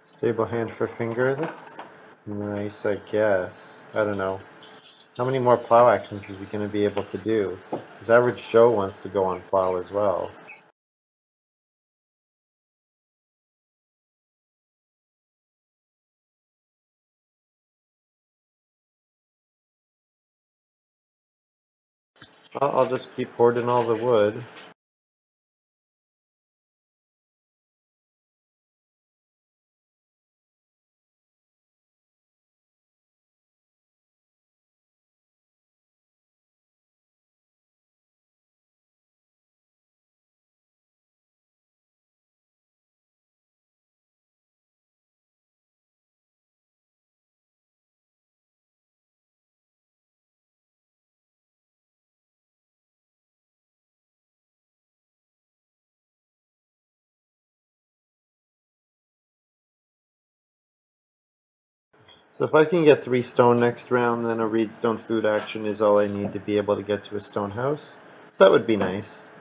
Stable hand for finger. That's nice, I guess. I don't know. How many more plow actions is he going to be able to do? Because Average Joe wants to go on plow as well. I'll just keep hoarding all the wood. So if I can get 3 stone next round, then a reedstone food action is all I need to be able to get to a stone house. So that would be nice.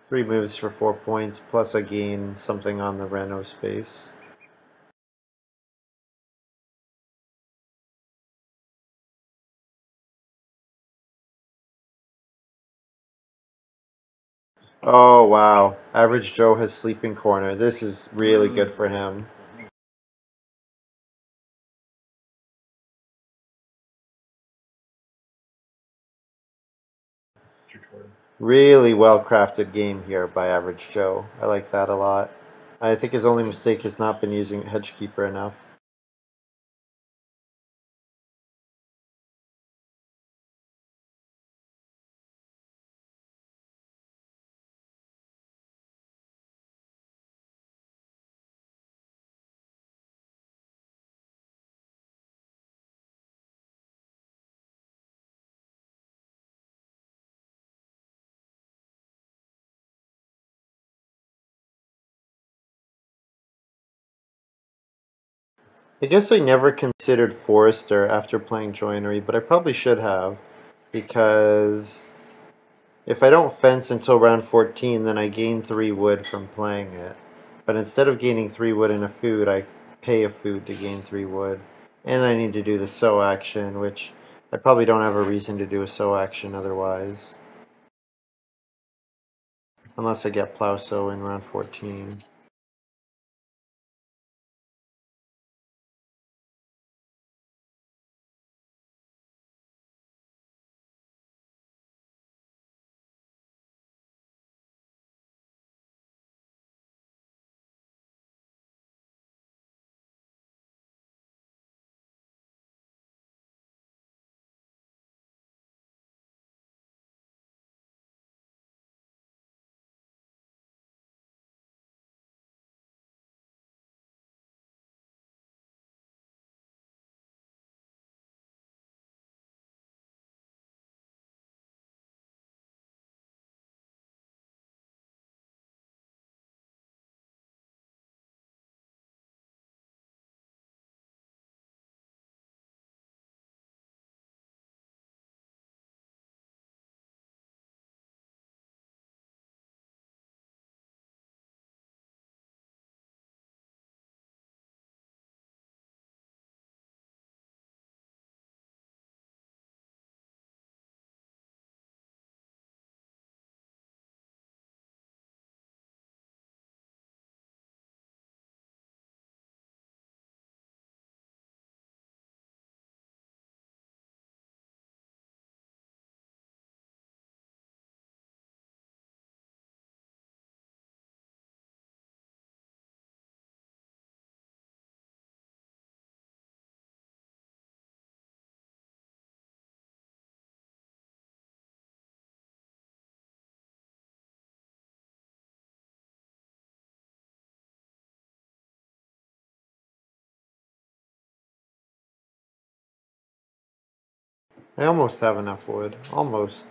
3 moves for 4 points, plus I gain something on the reno space. Oh wow, Average Joe has Sleeping Corner. This is really good for him. Really well crafted game here by Average Joe. I like that a lot. I think his only mistake has not been using Hedgekeeper enough. I guess I never considered Forester after playing Joinery, but I probably should have, because if I don't fence until round 14, then I gain 3 wood from playing it. But instead of gaining 3 wood in a food, I pay a food to gain 3 wood. And I need to do the sow action, which I probably don't have a reason to do a sow action otherwise. Unless I get plow sow in round 14. I almost have enough wood. Almost.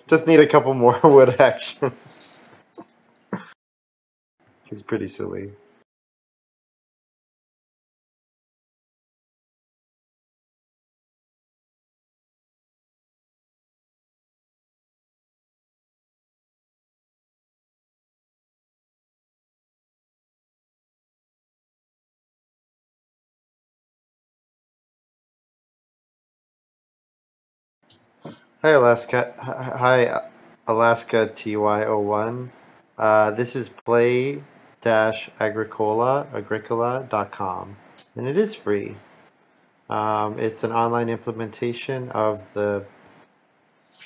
Just need a couple more wood actions. It's pretty silly. Hi Alaska. Hi Alaska TY01. This is Play-agricola.com, and it is free. It's an online implementation of the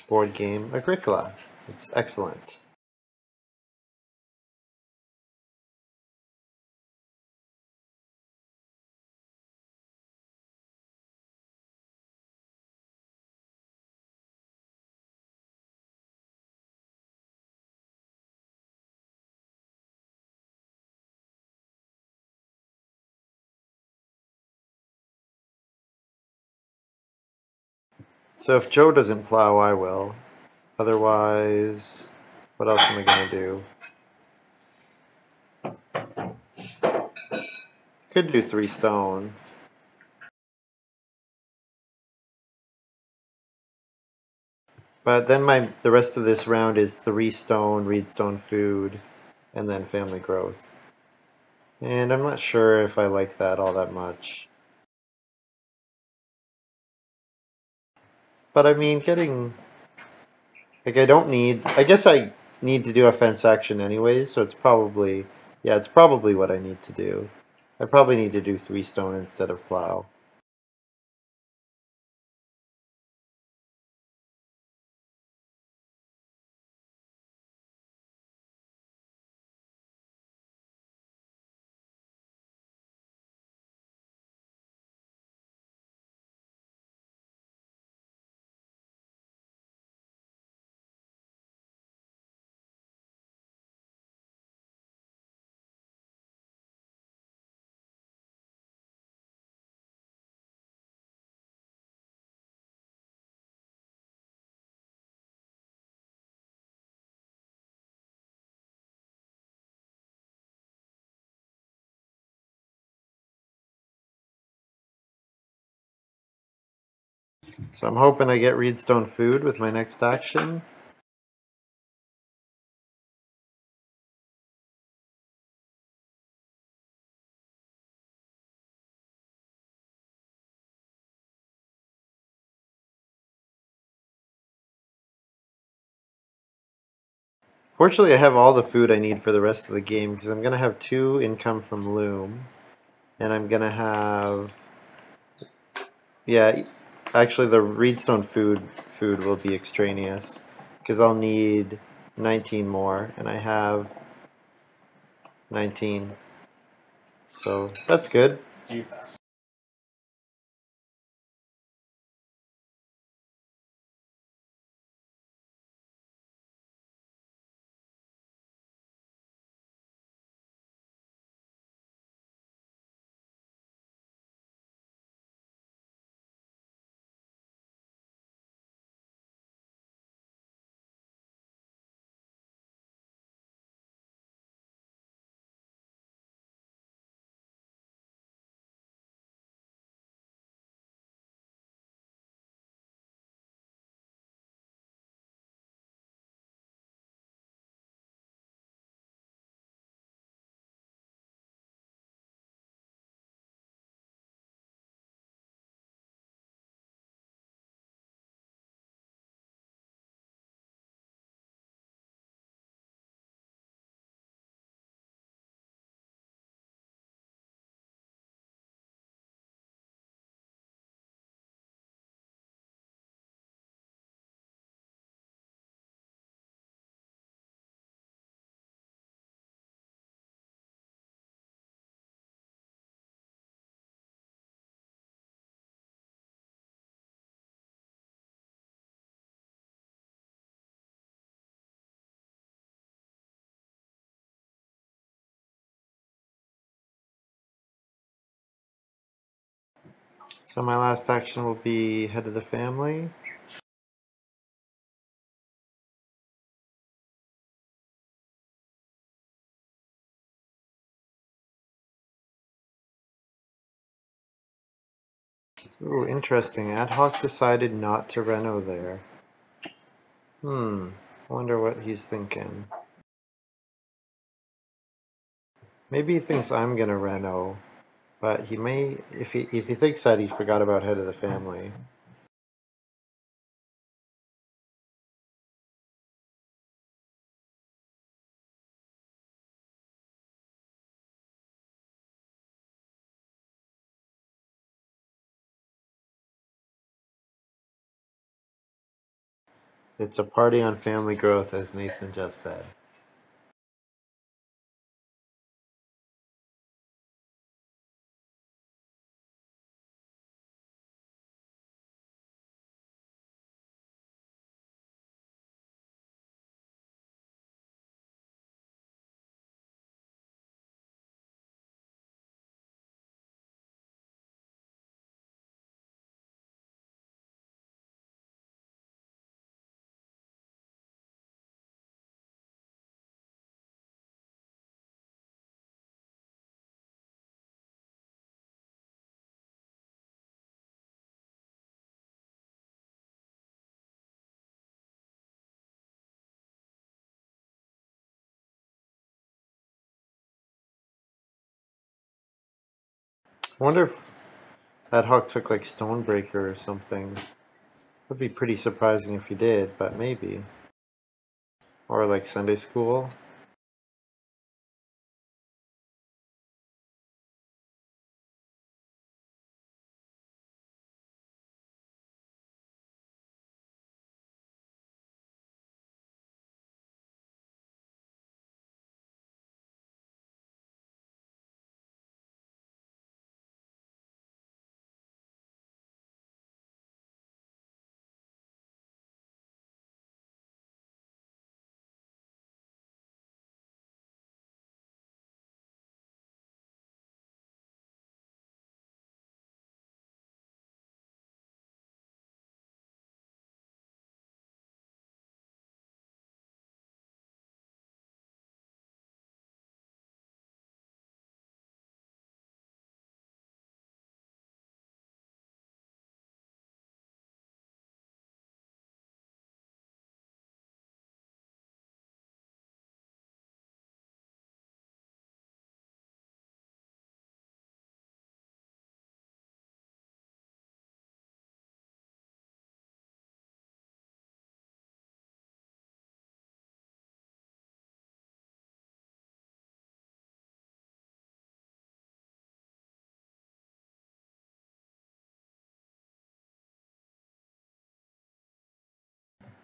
board game Agricola. It's excellent. So if Joe doesn't plow, I will. Otherwise, what else am I going to do? Could do 3 stone. But then the rest of this round is 3 stone, reedstone food, and then family growth. And I'm not sure if I like that all that much. But I mean, I guess I need to do a fence action anyways, so it's probably what I need to do. I probably need to do 3 stone instead of plow. So I'm hoping I get reedstone food with my next action. Fortunately, I have all the food I need for the rest of the game because I'm going to have 2 income from Loom, and I'm going to have, yeah, actually the reedstone food will be extraneous because I'll need 19 more, and I have 19, so that's good. So my last action will be head of the family. Ooh, interesting. Ad hoc decided not to reno there. I wonder what he's thinking. Maybe he thinks I'm gonna reno, but he may, if he thinks that, he forgot about head of the family. It's a party on family growth, as Nathan just said. I wonder if Ad Hoc took like Stonebreaker or something. Would be pretty surprising if he did, but maybe. Or like Sunday school.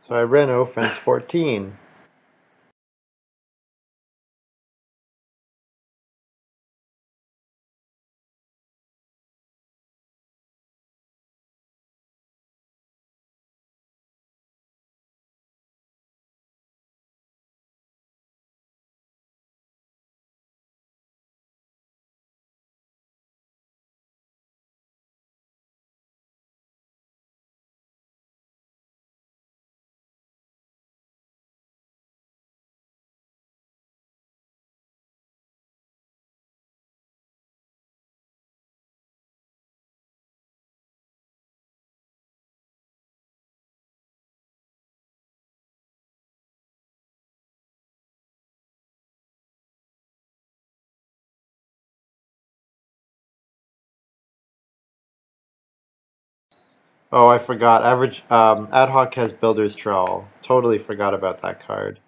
So I reno fence 14. Oh, I forgot. Average Ad Hoc has Builder's Trowel. Totally forgot about that card.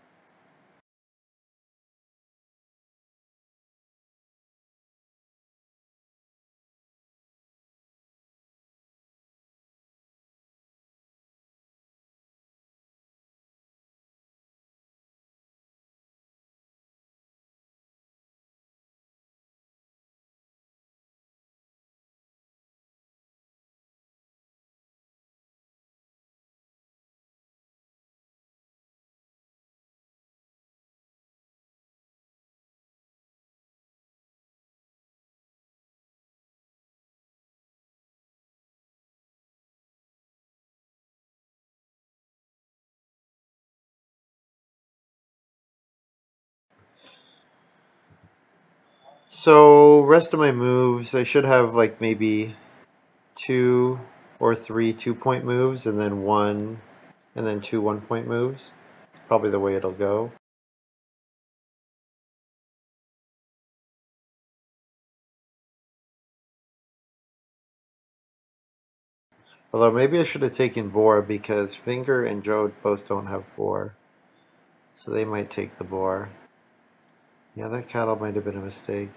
So rest of my moves, I should have like maybe 2 or 3 2-point moves, and then one, and then 2 1-point moves. It's probably the way it'll go. Although maybe I should have taken boar because Finger and Jode both don't have boar. So they might take the boar. Yeah, that cattle might have been a mistake.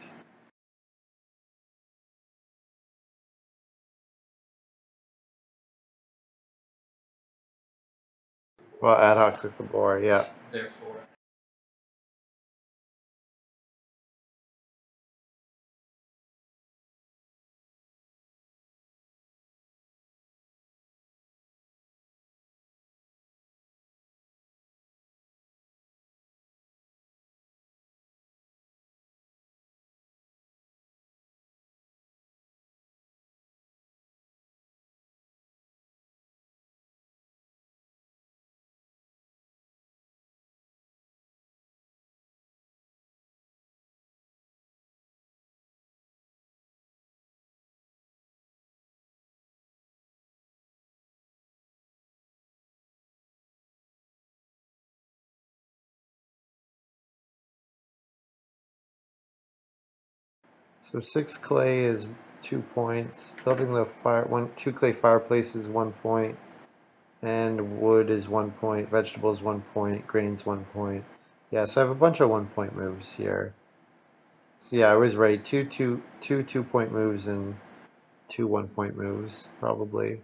Well, ad hoc took the boar, yeah. Therefore. So 6 clay is 2 points. Building the fire 2 clay fireplace is 1 point. And wood is 1 point, vegetables 1 point, grains 1 point. Yeah, so I have a bunch of 1 point moves here. So yeah, I was right. Two 2 point moves and 2 1 point moves, probably.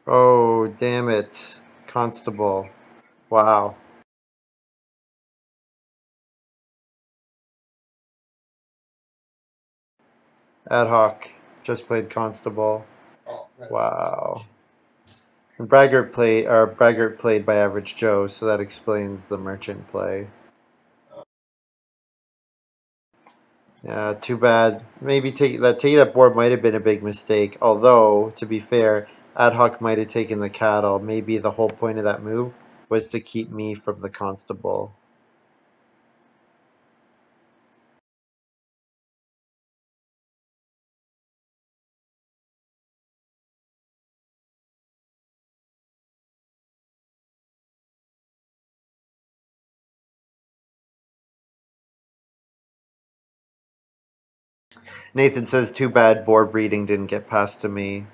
Oh, damn it. Constable. Wow. Ad hoc. Just played constable. Oh, that's Wow. And Braggart played by Average Joe, so that explains the merchant play. Yeah, too bad. Maybe taking that board might have been a big mistake. Although, to be fair, Ad hoc might have taken the cattle. Maybe the whole point of that move was to keep me from the constable. Nathan says, too bad board breeding didn't get passed to me.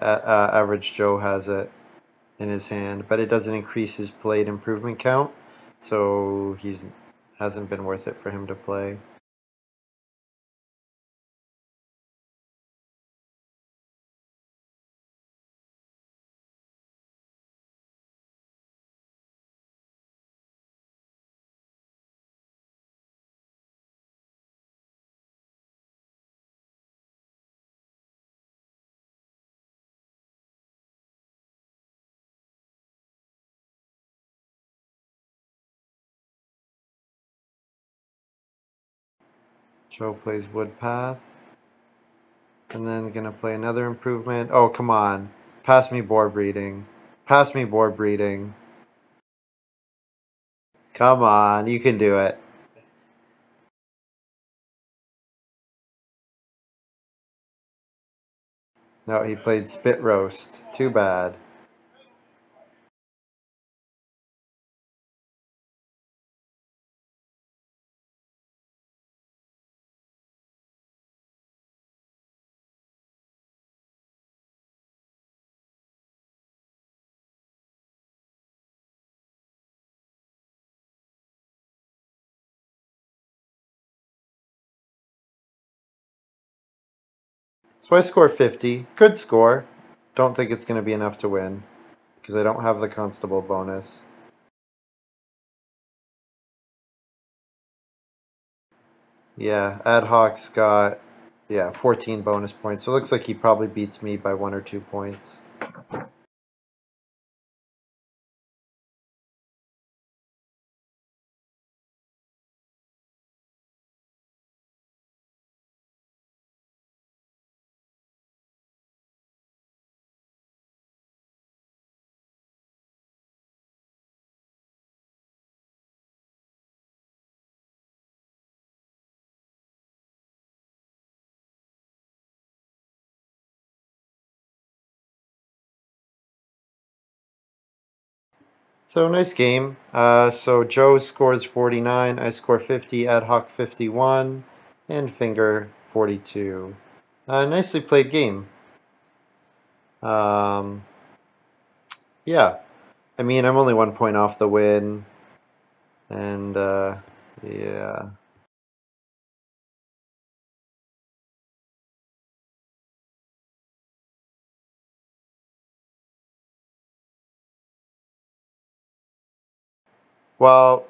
Average Joe has it in his hand, but it doesn't increase his played improvement count, so he's hasn't been worth it for him to play. Joe plays Woodpath, and then gonna play another improvement. Oh, come on. Pass me board breeding. Pass me board breeding. Come on, you can do it. No, he played Spit Roast. Too bad. So I score 50. Good score. Don't think it's going to be enough to win because I don't have the constable bonus. Yeah, Ad Hoc's got 14 bonus points. So it looks like he probably beats me by 1 or 2 points. So nice game. So Joe scores 49, I score 50, Ad Hoc 51, and Finger 42. Nicely played game. Um, yeah, I mean, I'm only 1 point off the win, and yeah. Well,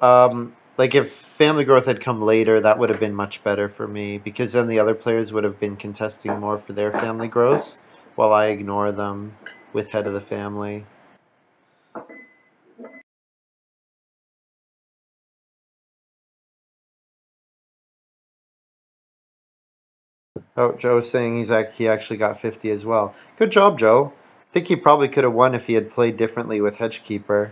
like if Family Growth had come later, that would have been much better for me because then the other players would have been contesting more for their Family Growths while I ignore them with Head of the Family. Oh, Joe's saying he actually got 50 as well. Good job, Joe. I think he probably could have won if he had played differently with Hedgekeeper.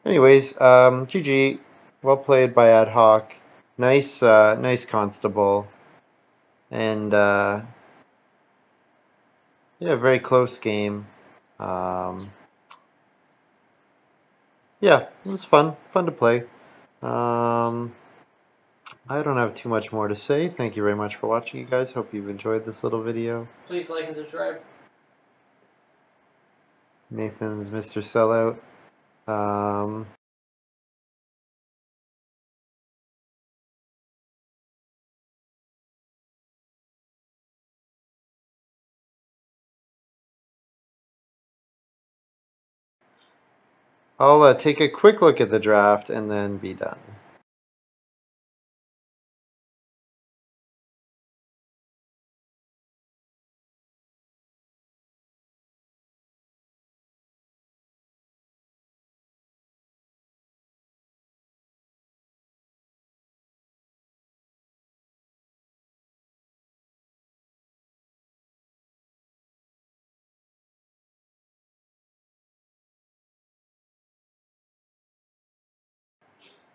Anyways, GG. Well played by Ad Hoc. Nice constable. And yeah, very close game. Um, yeah, it was fun to play. I don't have too much more to say. Thank you very much for watching, you guys. Hope you've enjoyed this little video. Please like and subscribe. Nathan's Mr. Sellout. I'll take a quick look at the draft and then be done.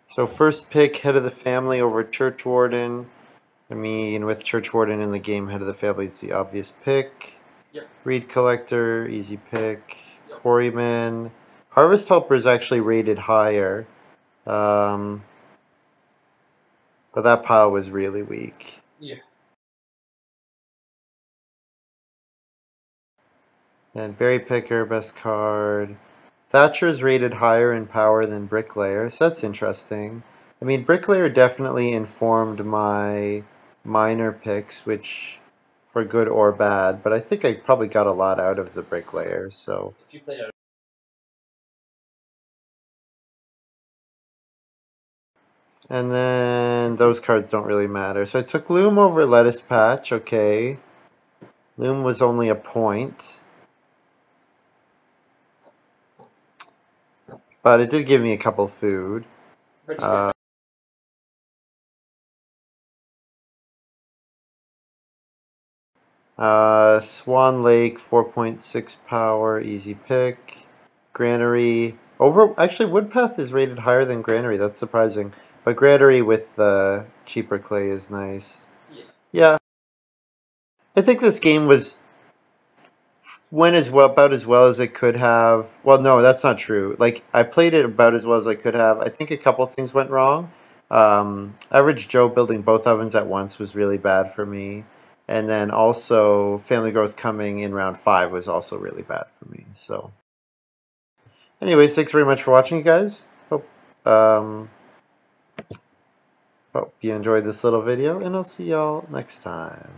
So first pick, Head of the Family over Churchwarden. I mean, with Churchwarden in the game, Head of the Family is the obvious pick. Yep. Reed Collector, easy pick. Yep. Quarryman. Harvest Helper is actually rated higher. But that pile was really weak. Yeah. And Berry Picker, best card. Thatcher is rated higher in power than Bricklayer, so that's interesting. I mean, Bricklayer definitely informed my minor picks, which for good or bad, but I think I probably got a lot out of the Bricklayer, so. If you played out. And then those cards don't really matter. So I took Loom over Lettuce Patch, okay. Loom was only a point. But it did give me a couple food. Swan Lake, 4.6 power, easy pick. Granary, actually Woodpath is rated higher than Granary, that's surprising. But Granary with the cheaper clay is nice. Yeah, I think this game went about as well as it could have. Well, no, that's not true. Like, I played it about as well as I could have. I think a couple things went wrong. Average Joe building both ovens at once was really bad for me. And then also Family Growth coming in round 5 was also really bad for me. So, anyways, thanks very much for watching, guys. Um, hope you enjoyed this little video, and I'll see y'all next time.